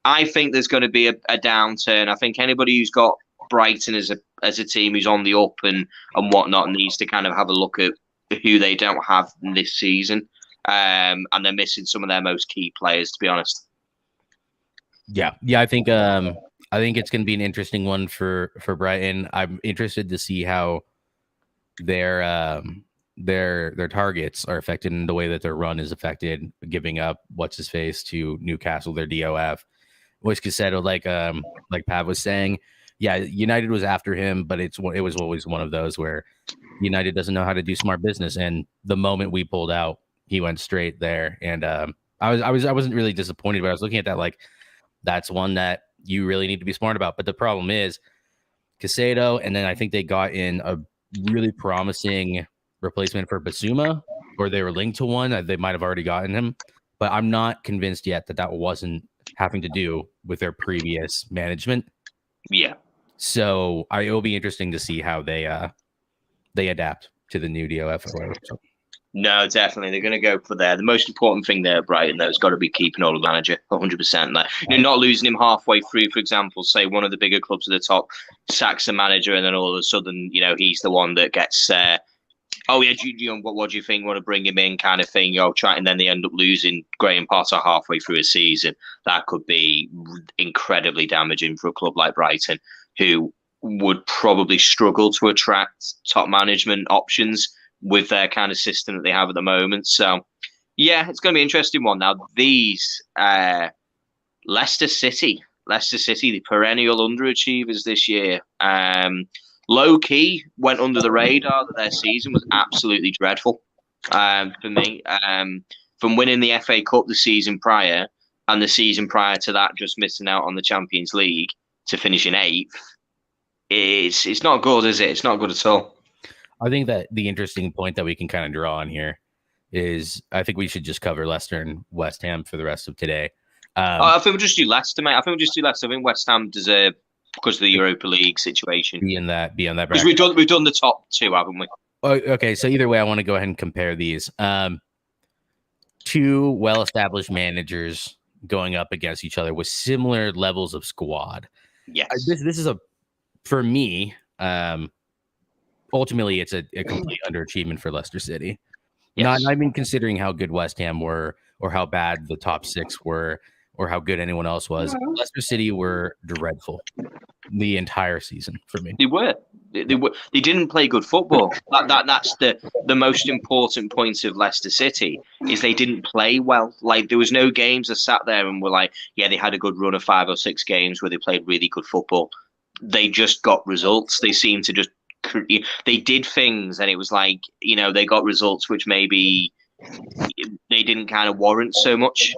I think there's going to be a downturn. I think anybody who's got Brighton as a team who's on the up and whatnot needs to kind of have a look at who they don't have this season, and they're missing some of their most key players, to be honest. Yeah, I think it's going to be an interesting one for Brighton. I'm interested to see how their targets are affected in the way that their run is affected, giving up what's his face to Newcastle, their DOF. Which Cassetto, like Pav was saying, yeah, United was after him, but it was always one of those where United doesn't know how to do smart business, and the moment we pulled out, he went straight there. And I wasn't really disappointed, but I was looking at that like that's one that you really need to be smart about. But the problem is Casado, and then I think they got in a really promising replacement for Basuma, or they were linked to one. They might have already gotten him, but I'm not convinced yet that wasn't having to do with their previous management. Yeah. So it will be interesting to see how they adapt to the new DOF. So. No, definitely. They're going to go for there. The most important thing there, Brighton, though, has got to be keeping hold of the manager 100%. Like, not losing him halfway through, for example, say one of the bigger clubs at the top sacks the manager, and then all of a sudden, he's the one that gets, what do you think? Want to bring him in kind of thing, and then they end up losing Graham Potter halfway through a season. That could be incredibly damaging for a club like Brighton, who would probably struggle to attract top management options with their kind of system that they have at the moment. So, yeah, it's going to be an interesting one. Now, these Leicester City, the perennial underachievers this year, low-key went under the radar that their season was absolutely dreadful for me. From winning the FA Cup the season prior, and the season prior to that just missing out on the Champions League, to finishing 8th, it's not good, is it? It's not good at all. I think that the interesting point that we can kind of draw on here is I think we should just cover Leicester and West Ham for the rest of today. I think we'll just do Leicester, mate. I think West Ham deserve, because of the Europa League situation, be on that. Because we've done the top 2, haven't we? Oh, okay, so either way, I want to go ahead and compare these. 2 well-established managers going up against each other with similar levels of squad. Yes, this is for me. Ultimately, it's a complete underachievement for Leicester City. Yes. Not even considering how good West Ham were, or how bad the top 6 were, or how good anyone else was. Leicester City were dreadful the entire season for me. They were. They didn't play good football. That's the most important point of Leicester City, is they didn't play well. Like, there was no games that sat there and were like, yeah, they had a good run of 5 or 6 games where they played really good football. They just got results. They seemed to just they did things, and it was like, they got results which maybe they didn't kind of warrant so much.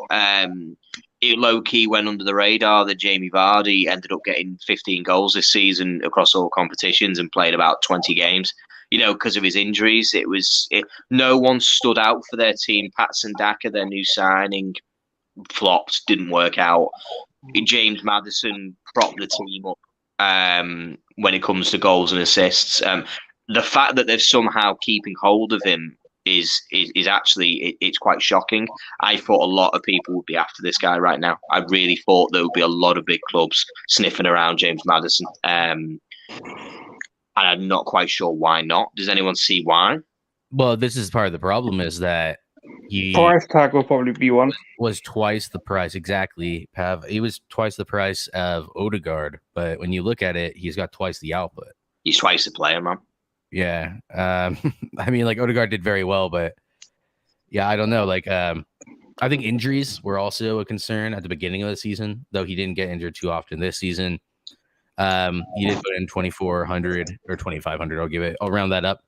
it low-key went under the radar that Jamie Vardy ended up getting 15 goals this season across all competitions and played about 20 games. Because of his injuries, no one stood out for their team. Patson Daka, their new signing, flopped, didn't work out. James Maddison propped the team up when it comes to goals and assists. The fact that they're somehow keeping hold of him is actually it's quite shocking. I thought a lot of people would be after this guy right now. I really thought there would be a lot of big clubs sniffing around James Maddison. And I'm not quite sure why not. Does anyone see why? Well, this is part of the problem is that price tag will probably be one. Was twice the price, exactly, Pav. He was twice the price of Odegaard, but when you look at it, he's got twice the output. He's twice the player, man. Yeah. I mean, like, Odegaard did very well, but yeah, I don't know. Like, I think injuries were also a concern at the beginning of the season, though he didn't get injured too often this season. He did put in 2,400 or 2,500. I'll round that up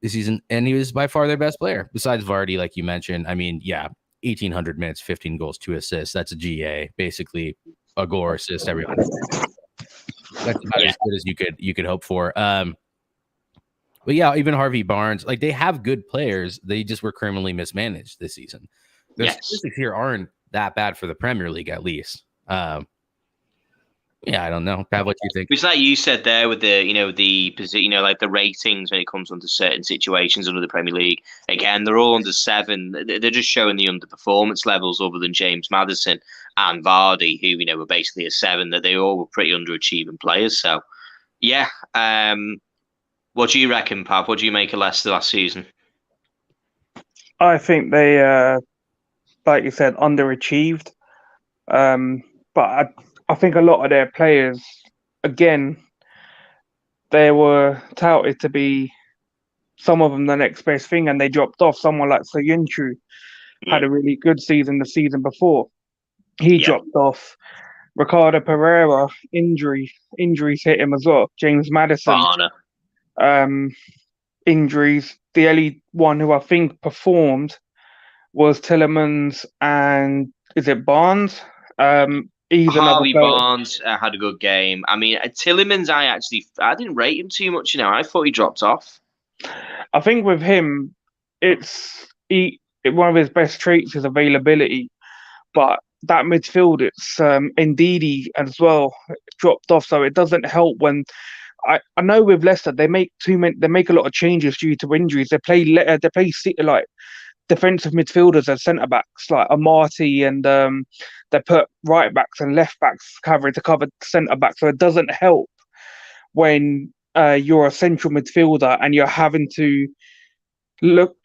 this season. And he was by far their best player besides Vardy, like you mentioned. I mean, yeah, 1,800 minutes, 15 goals, 2 assists. That's a GA, basically a goal or assist every 100. That's about as good as you could hope for. But yeah, even Harvey Barnes, like, they have good players. They just were criminally mismanaged this season. The statistics here aren't that bad for the Premier League, at least. Yeah, I don't know. Pat, what do you think? It's like you said there with like the ratings when it comes onto certain situations under the Premier League. Again, they're all under 7. They're just showing the underperformance levels other than James Maddison and Vardy, who, were basically a 7, that they all were pretty underachieving players. So, yeah. What do you reckon, Pav? What do you make of Leicester last season? I think they, like you said, underachieved. But I think a lot of their players, again, they were touted to be, some of them, the next best thing, and they dropped off. Someone like Soyuncu had a really good season the season before. He dropped off. Ricardo Pereira, injuries hit him as well. James Maddison, injuries. The only one who I think performed was Tielemans and, is it Barnes? Harvey Barnes had a good game. I mean, Tielemans, I didn't rate him too much. I thought he dropped off. I think with him, one of his best traits is availability. But that midfield, it's Ndidi as well dropped off, so it doesn't help when. I know with Leicester they make a lot of changes due to injuries. They play like defensive midfielders as centre backs, like Amati, and they put right backs and left backs to cover centre backs. So it doesn't help when you're a central midfielder and you're having to look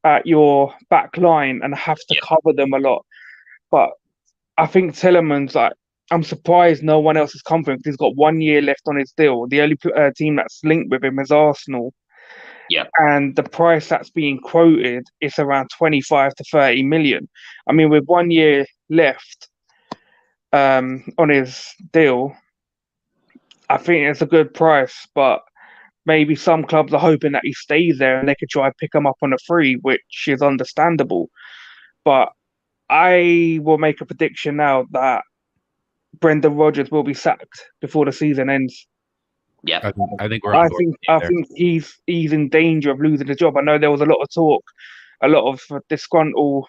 at your back line and have to cover them a lot. But I think Tielemans, I'm surprised no one else has come for him because he's got 1 year left on his deal. The only team that's linked with him is Arsenal. Yeah. And the price that's being quoted is around 25 to 30 million. I mean, with 1 year left on his deal, I think it's a good price, but maybe some clubs are hoping that he stays there and they could try and pick him up on a free, which is understandable. But I will make a prediction now that Brendan Rodgers will be sacked before the season ends. Yeah, I think he's in danger of losing the job. I know there was a lot of talk, a lot of disgruntled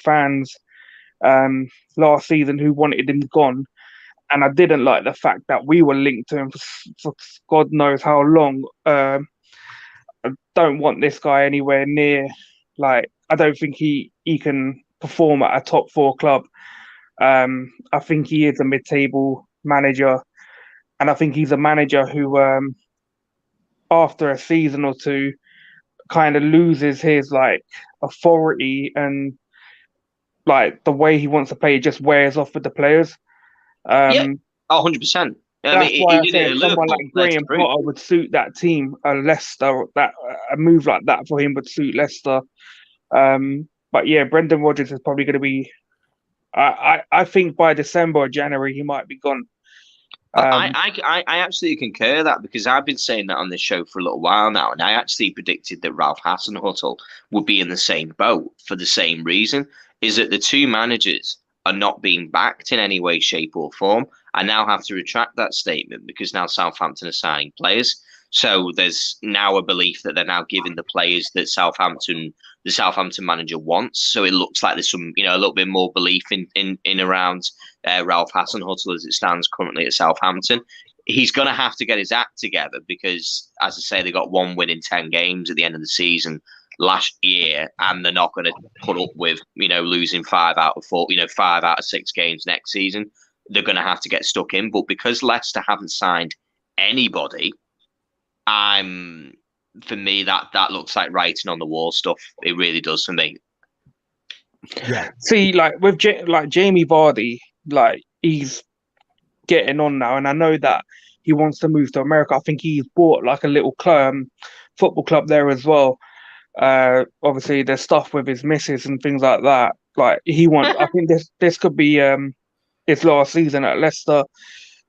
fans last season who wanted him gone, and I didn't like the fact that we were linked to him for God knows how long. I don't want this guy anywhere near. Like, I don't think he can perform at a top 4 club. I think he is a mid-table manager, and I think he's a manager who, after a season or two, kind of loses his authority, and the way he wants to play just wears off with the players. 100%. That's why I say someone like Graham Potter would suit that team. Leicester, a move like that for him would suit Leicester. But yeah, Brendan Rodgers is probably going to be. I think by December or January he might be gone. I absolutely concur that, because I've been saying that on this show for a little while now, and I actually predicted that Ralph Hasenhüttl would be in the same boat for the same reason. is that the two managers are not being backed in any way, shape, or form. I now have to retract that statement because now Southampton are signing players. So there's now a belief that they're now giving the players that the Southampton manager wants. So it looks like there's some, a little bit more belief in around Ralph Hasenhüttl as it stands currently at Southampton. He's going to have to get his act together because, as I say, they got 1 win in 10 games at the end of the season last year, and they're not going to put up with, losing 5 out of 4, 5 out of 6 games next season. They're going to have to get stuck in. But because Leicester haven't signed anybody, for me, that looks like writing on the wall stuff. It really does for me. Yeah. See, with Jamie Vardy, he's getting on now, and I know that he wants to move to America. I think he's bought a little football club there as well. Obviously, there's stuff with his missus and things like that. He wants. I think this could be his last season at Leicester.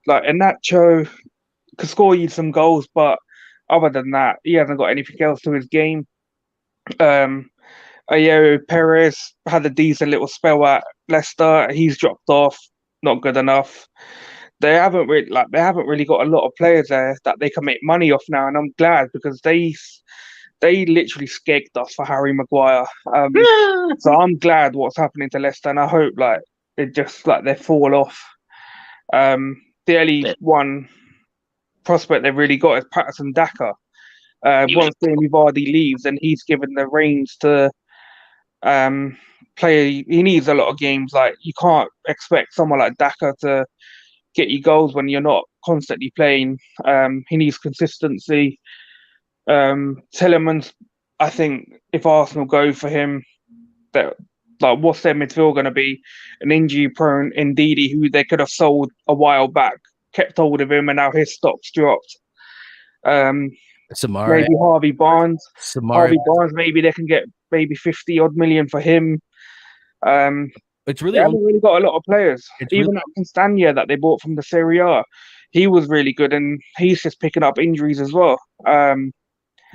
Iheanacho could score you some goals, but other than that, he hasn't got anything else to his game. Ayo Perez had a decent little spell at Leicester. He's dropped off, not good enough. They haven't really got a lot of players there that they can make money off now, and I'm glad because they literally skegged us for Harry Maguire. So I'm glad what's happening to Leicester, and I hope it just they fall off. The only one prospect they've really got is Patterson Daka. Once Jamie Vardy leaves, and he's given the reins to play. He needs a lot of games. You can't expect someone like Daka to get you goals when you're not constantly playing. He needs consistency. Tielemans, I think if Arsenal go for him, that what's their midfield going to be? An injury-prone Ndidi who they could have sold a while back, kept hold of him, and now his stock's dropped. Samari, maybe Harvey Barnes. Harvey Barnes, maybe they can get maybe 50 odd million for him. It's really they haven't really got a lot of players. Even at Castagna that they bought from the Serie A, he was really good, and he's just picking up injuries as well.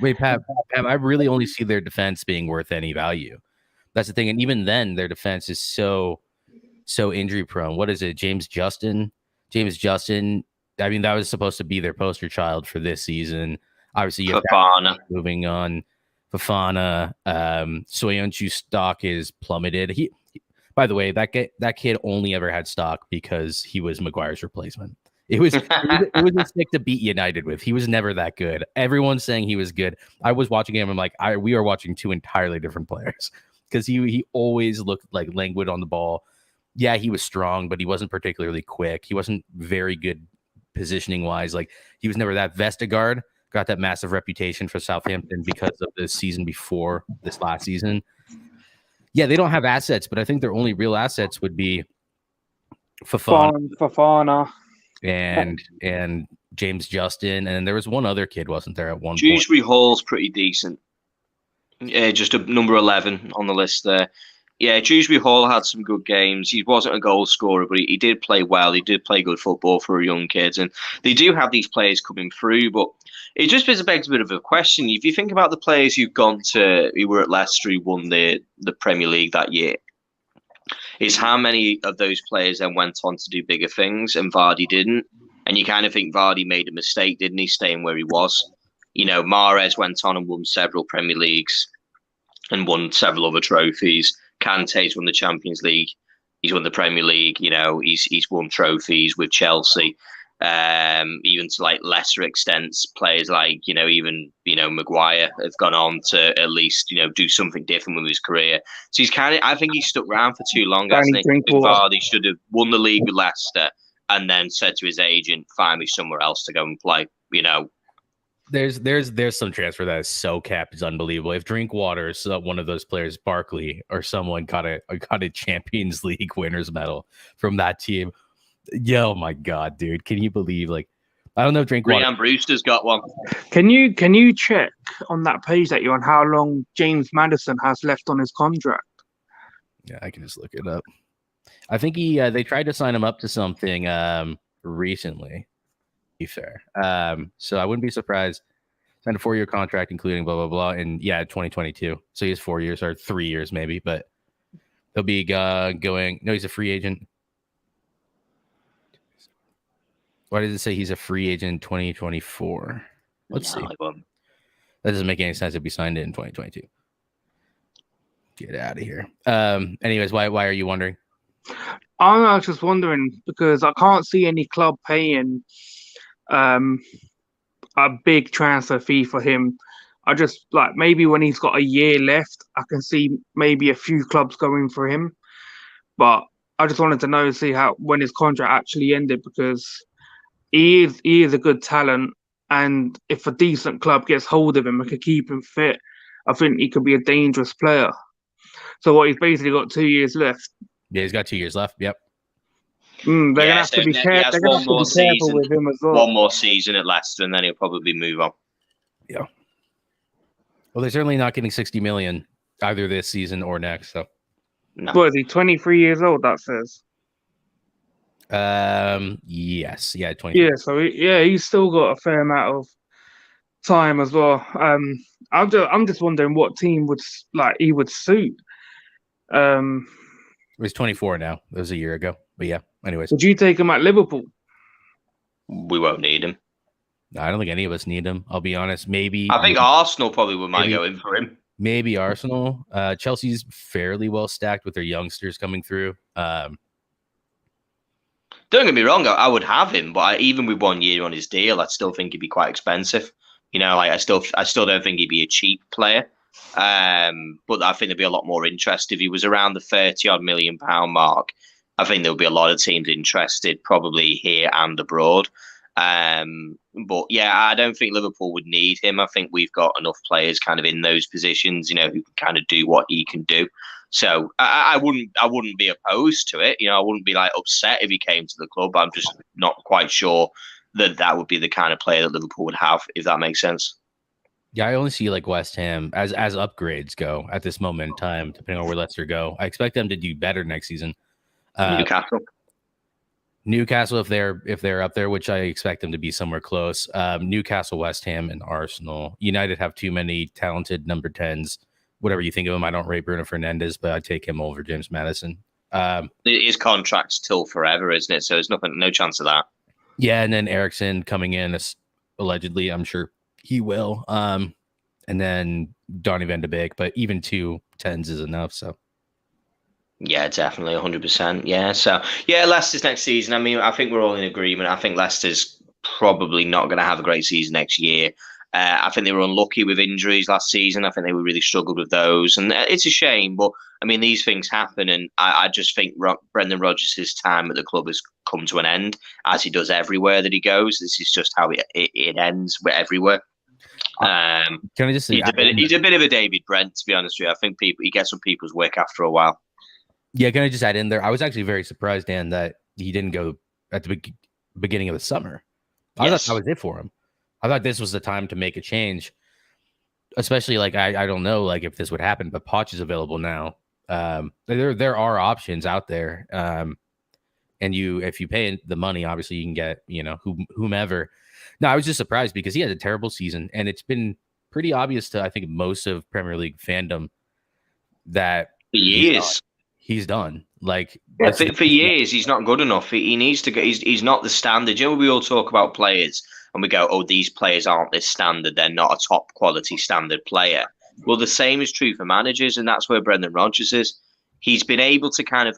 Wait, Pat, I really only see their defense being worth any value. That's the thing, and even then, their defense is so injury prone. What is it, James Justin? I mean, that was supposed to be their poster child for this season. Obviously, you have Fofana moving on. Fofana, Soyuncu's stock is plummeted. He, by the way, that kid only ever had stock because he was Maguire's replacement. It was a stick to beat United with. He was never that good. Everyone's saying he was good. I was watching him. I'm like, we are watching two entirely different players because he always looked languid on the ball. Yeah, he was strong, but he wasn't particularly quick. He wasn't very good positioning wise. He was never that. Vestergaard got that massive reputation for Southampton because of the season before this last season. Yeah, they don't have assets, but I think their only real assets would be Fofana and James Justin, and there was one other kid, wasn't there, at one point? Dewsbury Hall's pretty decent. Just a number 11 on the list there. Yeah, Dewsbury Hall had some good games. He wasn't a goal scorer, but he did play well. He did play good football for a young kid. And they do have these players coming through, but it just begs a bit of a question. If you think about the players who were at Leicester, who won the Premier League that year, is how many of those players then went on to do bigger things and Vardy didn't? And you kind of think Vardy made a mistake, didn't he, staying where he was? Mahrez went on and won several Premier Leagues and won several other trophies. Kante's won the Champions League. He's won the Premier League. He's won trophies with Chelsea. Even to lesser extents, players even Maguire have gone on to at least do something different with his career. So I think he's stuck around for too long. I think Vardy should have won the league with Leicester and then said to his agent, "Find me somewhere else to go and play." There's some transfer that is so capped, it's unbelievable. If Drinkwater, one of those players, Barkley or someone got a Champions League winners medal from that team, yo, my God, dude, can you believe? I don't know if Drinkwater. Ryan Brewster's got one. Can you check on that page that you're on how long James Maddison has left on his contract? Yeah, I can just look it up. I think they tried to sign him up to something recently. Be fair. So I wouldn't be surprised. Signed a 4-year contract, including blah blah blah, and 2022. So he has 4 years or 3 years maybe, but He'll be going. No, he's a free agent. Why does it say he's a free agent in 2024? Let's see. That doesn't make any sense if we signed it in 2022. Get out of here. Anyways, why are you wondering? I'm just wondering because I can't see any club paying a big transfer fee for him. I just like maybe when he's got a year left, I can see maybe a few clubs going for him. But I just wanted to know, see how when his contract actually ended because he is a good talent, and if a decent club gets hold of him and can keep him fit, I think he could be a dangerous player. So what he's basically got 2 years left. Yeah, he's got 2 years left. Yep. They're gonna have to be careful with him as well. One more season at Leicester, and then he'll probably move on. Yeah. Well, they're certainly not getting 60 million either this season or next. So, no. What is he? 23 years old. That says. Yes, yeah, 20. Yeah, so he's still got a fair amount of time as well. I'm just wondering what team he would suit. He's 24 now. That was a year ago. But yeah, anyways. Would you take him at Liverpool? We won't need him. I don't think any of us need him. I'll be honest. Maybe I think Arsenal probably might go in for him. Maybe Arsenal. Chelsea's fairly well stacked with their youngsters coming through. Don't get me wrong, I would have him, but even with 1 year on his deal, I still think he'd be quite expensive. You know, like I still don't think he'd be a cheap player. But I think there'd be a lot more interest if he was around the £30-odd million mark. I think there would be a lot of teams interested, probably here and abroad. But yeah, I don't think Liverpool would need him. I think we've got enough players kind of in those positions, you know, who can kind of do what he can do. So I wouldn't be opposed to it. You know, I wouldn't be like upset if he came to the club. I'm just not quite sure that would be the kind of player that Liverpool would have, if that makes sense. Yeah, I only see like West Ham as upgrades go at this moment in time, depending on where Leicester go. I expect them to do better next season. Newcastle, if they're up there, which I expect them to be somewhere close. Newcastle, West Ham, and Arsenal. United have too many talented number 10s. Whatever you think of him, I don't rate Bruno Fernandes, but I take him over James Maddison. His contract's till forever, isn't it? So there's no chance of that. Yeah, and then Eriksen coming in, allegedly, I'm sure he will. And then Donny van de Beek, but even 2 10s is enough. So. Yeah, definitely, 100%. Yeah, so yeah, Leicester's next season. I mean, I think we're all in agreement. I think Leicester's probably not going to have a great season next year. I think they were unlucky with injuries last season. I think they really struggled with those, and it's a shame. But I mean, these things happen, and I just think Brendan Rodgers' time at the club has come to an end, as he does everywhere that he goes. This is just how it ends everywhere. Can I just say he's a bit of a David Brent, to be honest with you. I think he gets on people's wick after a while. Yeah, can I just add in there? I was actually very surprised, Dan, that he didn't go at the beginning of the summer. I thought that was it for him. I thought this was the time to make a change, especially like I don't know like if this would happen, but Poch is available now. There are options out there, and if you pay the money, obviously you can get whomever. No, I was just surprised because he had a terrible season, and it's been pretty obvious to I think most of Premier League fandom that he's done. Like for years, he's not good enough. He needs to get. He's not the standard. You know, we all talk about players and we go, "Oh, these players aren't this standard. They're not a top quality standard player." Well, the same is true for managers, and that's where Brendan Rodgers is. He's been able to kind of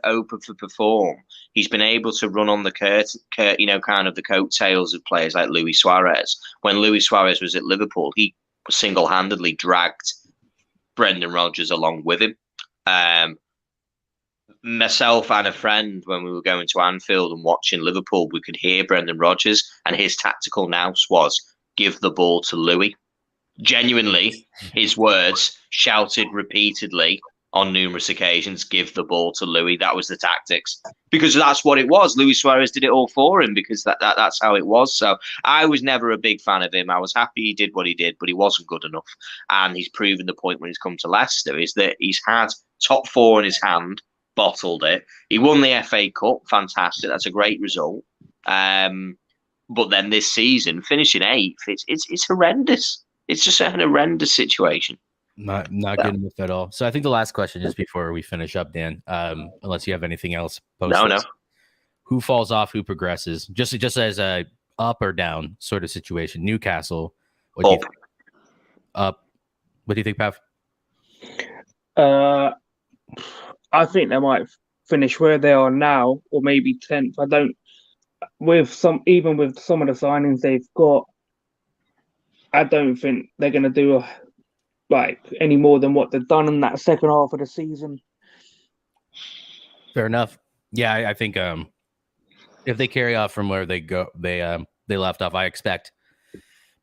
perform. He's been able to run on the kind of the coattails of players like Luis Suarez. When Luis Suarez was at Liverpool, he single-handedly dragged Brendan Rodgers along with him. Myself and a friend, when we were going to Anfield and watching Liverpool, we could hear Brendan Rodgers, and his tactical nous was, give the ball to Louis. Genuinely, his words, shouted repeatedly on numerous occasions, give the ball to Louis. That was the tactics. Because that's what it was. Luis Suarez did it all for him because that's how it was. So I was never a big fan of him. I was happy he did what he did, but he wasn't good enough. And he's proven the point when he's come to Leicester is that he's had top 4 in his hand, bottled it. He won the FA Cup. Fantastic. That's a great result. But then this season, finishing 8th, it's horrendous. It's just a horrendous situation. Not good enough at all. So I think the last question, just before we finish up, Dan, unless you have anything else post No. who falls off, who progresses, just as a up or down sort of situation. Newcastle, what do you think? Up. What do you think, Pav? I think they might finish where they are now, or maybe 10th. I don't. Even with some of the signings they've got, I don't think they're going to do any more than what they've done in that second half of the season. Fair enough. Yeah, I think if they carry off from where they left off, I expect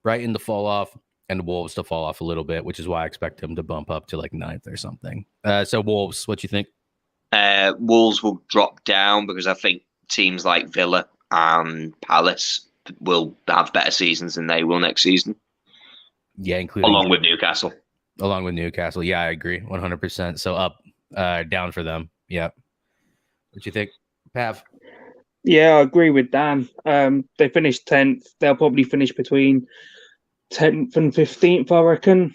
Brighton to fall off and Wolves to fall off a little bit, which is why I expect them to bump up to like 9th or something. So Wolves, what you think? Wolves will drop down because I think teams like Villa and Palace will have better seasons than they will next season. Yeah, including along with Newcastle. Yeah, I agree 100%. So up, down for them. Yeah. What you think, Pav? Yeah, I agree with Dan. They finished 10th. They'll probably finish between 10th and 15th, I reckon.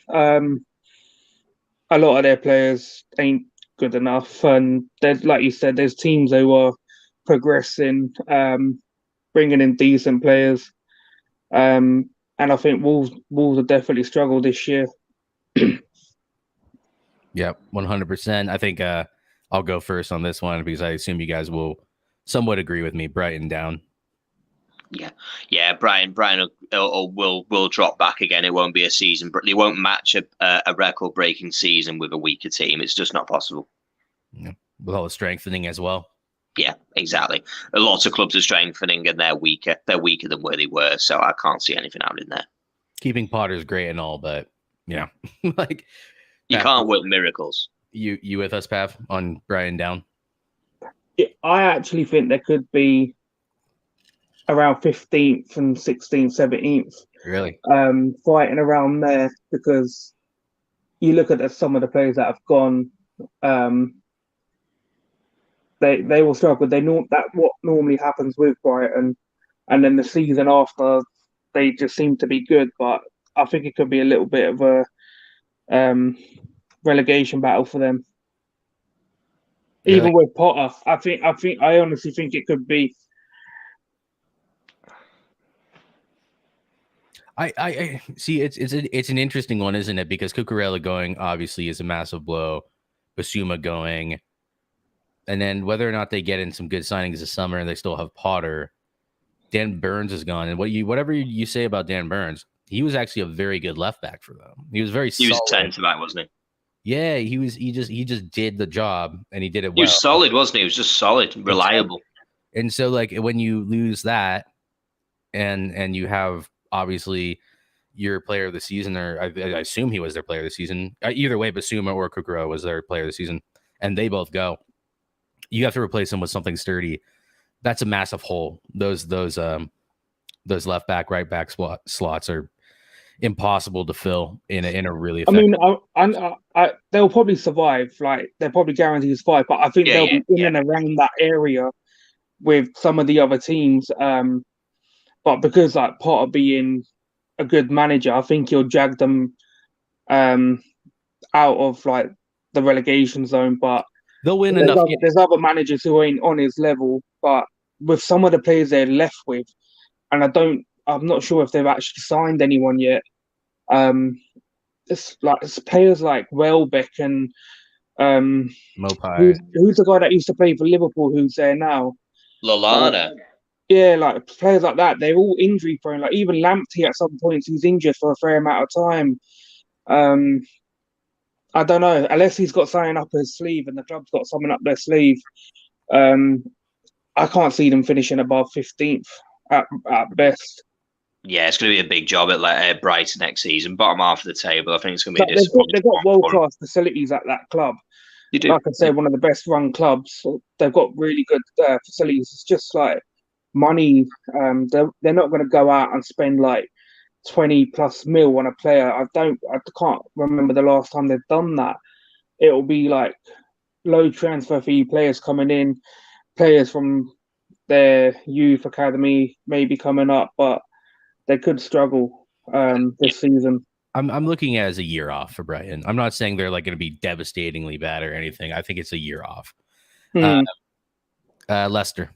A lot of their players ain't good enough, and there's, like you said, there's teams who are progressing, bringing in decent players, and I think Wolves will definitely struggle this year. Yeah, 100%. I think I'll go first on this one because I assume you guys will somewhat agree with me. Brighton down. Yeah. Brighton will drop back again. It won't be a season, but they won't match a record-breaking season with a weaker team. It's just not possible. Yeah. With all the strengthening as well. Yeah, exactly. A lot of clubs are strengthening and they're weaker. They're weaker than where they were, so I can't see anything happening there. Keeping Potter's great and all, but yeah, like you can't work miracles. You with us, Pav, on Brighton down? Yeah, I actually think there could be around 15th and 16th, 17th. Really? Fighting around there, because you look at some of the players that have gone, they will struggle. That what normally happens with Brighton, and then the season after they just seem to be good. But I think it could be a little bit of a relegation battle for them. Really? Even with Potter, I honestly think it could be. I see. It's an interesting one, isn't it? Because Cucurella going obviously is a massive blow. Basuma going, and then whether or not they get in some good signings this summer and they still have Potter. Dan Burns is gone, and whatever you say about Dan Burns, he was actually a very good left back for them. He was very. He was 10 to that, wasn't he? Yeah, he was. He just did the job, and he did it well. He was solid, wasn't he? He was just solid, reliable. And so, like, when you lose that, and you have obviously your player of the season, or I assume he was their player of the season. Either way, Basuma or Cucurella was their player of the season, and they both go. You have to replace them with something sturdy. That's a massive hole. Those left back, right back slots are impossible to fill in a really effective. I mean, they'll probably survive. Like, they're probably guaranteed to survive, but I think they'll be in and around that area with some of the other teams. But because like Potter being a good manager, I think he'll drag them out of like the relegation zone. But they'll win enough. There's other managers who ain't on his level, but with some of the players they're left with, and I'm not sure if they've actually signed anyone yet. It's players like Welbeck and Mopai. Who's the guy that used to play for Liverpool who's there now? Lallana. Yeah, like players like that, they're all injury prone. Like even Lamptey at some points he's injured for a fair amount of time. I don't know, unless he's got something up his sleeve and the club's got something up their sleeve. I can't see them finishing above 15th at best. Yeah, it's going to be a big job at Brighton next season. Bottom half of the table, I think it's going to be. They've got world-class facilities at that club. You do. Like I said, one of the best-run clubs. They've got really good facilities. It's just like money. They're not going to go out and spend like 20+ mil on a player. I can't remember the last time they've done that. It'll be like low transfer fee players coming in, players from their youth academy maybe coming up, but they could struggle this season. I'm looking at it as a year off for Brighton. I'm not saying they're like going to be devastatingly bad or anything. I think it's a year off. Leicester.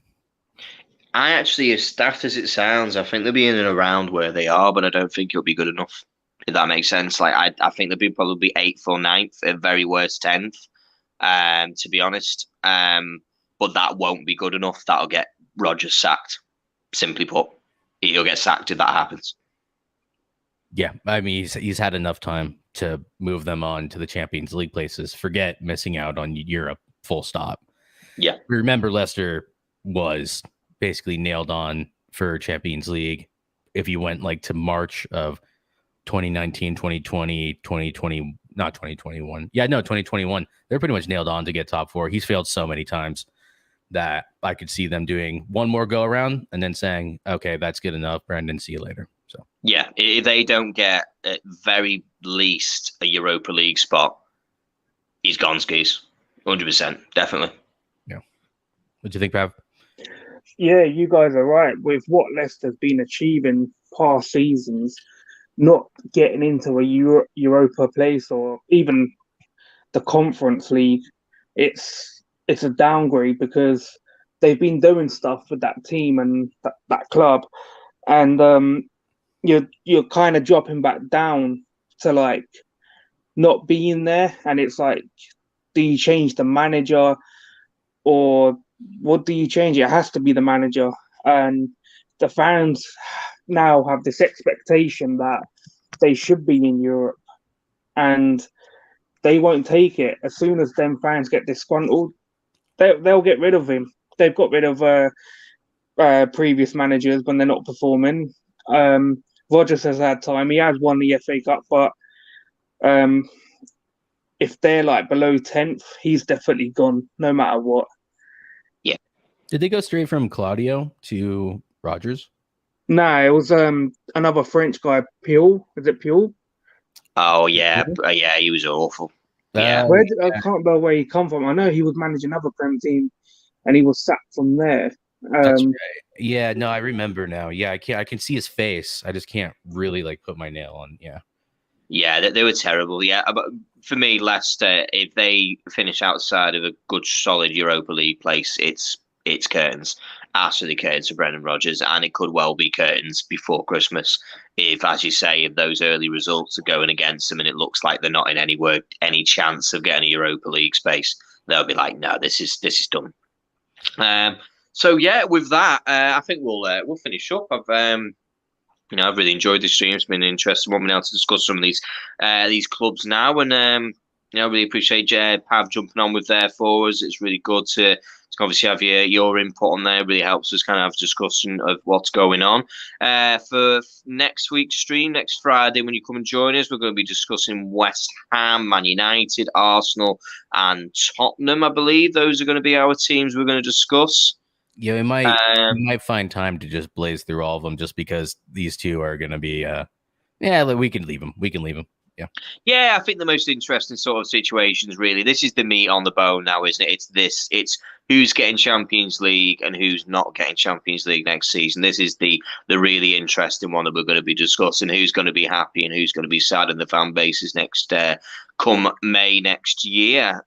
I actually, as daft as it sounds, I think they'll be in and around where they are, but I don't think it'll be good enough. If that makes sense. Like I think they'll be probably eighth or ninth, at very worst 10th. To be honest. But that won't be good enough. That'll get Rodgers sacked. Simply put, he'll get sacked if that happens. Yeah, I mean he's had enough time to move them on to the Champions League places. Forget missing out on Europe. Full stop. Yeah. Remember, Leicester was basically nailed on for Champions League. If you went like to March of 2019, 2020, 2020, not 2021. Yeah, no, 2021. They're pretty much nailed on to get top four. He's failed so many times that I could see them doing one more go around and then saying, okay, that's good enough, Brandon, see you later. So yeah, if they don't get at very least a Europa League spot, he's gone skis. 100%, definitely. Yeah. What do you think, Pav? Yeah, you guys are right. With what Leicester's been achieving past seasons, not getting into a Europa place or even the Conference League, it's a downgrade because they've been doing stuff with that team and that club, and you're kind of dropping back down to like not being there, and it's like, do you change the manager or what do you change? It has to be the manager, and the fans now have this expectation that they should be in Europe, and they won't take it. As soon as them fans get disgruntled, they'll get rid of him. They've got rid of previous managers when they're not performing. Rodgers has had time. He has won the FA Cup, but if they're like below 10th, he's definitely gone, no matter what. Yeah. Did they go straight from Claudio to Rodgers? No, it was another French guy, Peel. Is it Peel? Oh yeah, yeah, he was awful. Yeah, I can't remember where he come from. I know he was managing another Prem team, and he was sacked from there. That's right. Yeah, no, I remember now. Yeah, I can see his face. I just can't really like put my nail on. Yeah. Yeah, they were terrible. Yeah, but for me, Leicester, if they finish outside of a good, solid Europa League place, it's curtains. Absolutely curtains for Brendan Rodgers, and it could well be curtains before Christmas. If, as you say, if those early results are going against them and it looks like they're not in any chance of getting a Europa League space, they'll be like, no, this is done. So yeah, with that, I think we'll finish up. I've really enjoyed this stream. It's been interesting. Want me now to discuss some of these clubs now, and I really appreciate Pav jumping on with there for us. It's really good to obviously have your input on there. It really helps us kind of have a discussion of what's going on. For next week's stream, next Friday, when you come and join us, we're going to be discussing West Ham, Man United, Arsenal, and Tottenham. I believe those are going to be our teams we're going to discuss. Yeah, we might find time to just blaze through all of them, just because these two are going to be. We can leave them. Yeah. Yeah, I think the most interesting sort of situations, really, this is the meat on the bone now, isn't it? It's who's getting Champions League and who's not getting Champions League next season. This is the really interesting one that we're going to be discussing. Who's going to be happy and who's going to be sad in the fan bases next come May next year.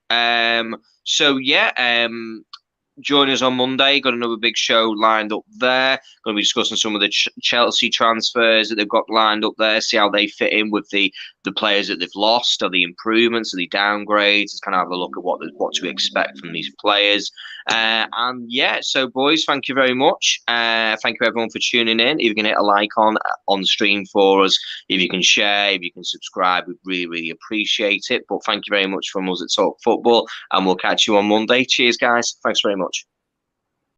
Join us on Monday. Got another big show lined up there. Going to be discussing some of the Chelsea transfers that they've got lined up there. See how they fit in with the players that they've lost. Are the improvements? Are the downgrades? Just kind of have a look at what to expect from these players. So boys, thank you very much. Thank you everyone for tuning in. If you can hit a like on the stream for us, if you can share, if you can subscribe, we'd really, really appreciate it. But thank you very much from us at Talk Football, and we'll catch you on Monday. Cheers, guys. Thanks very much.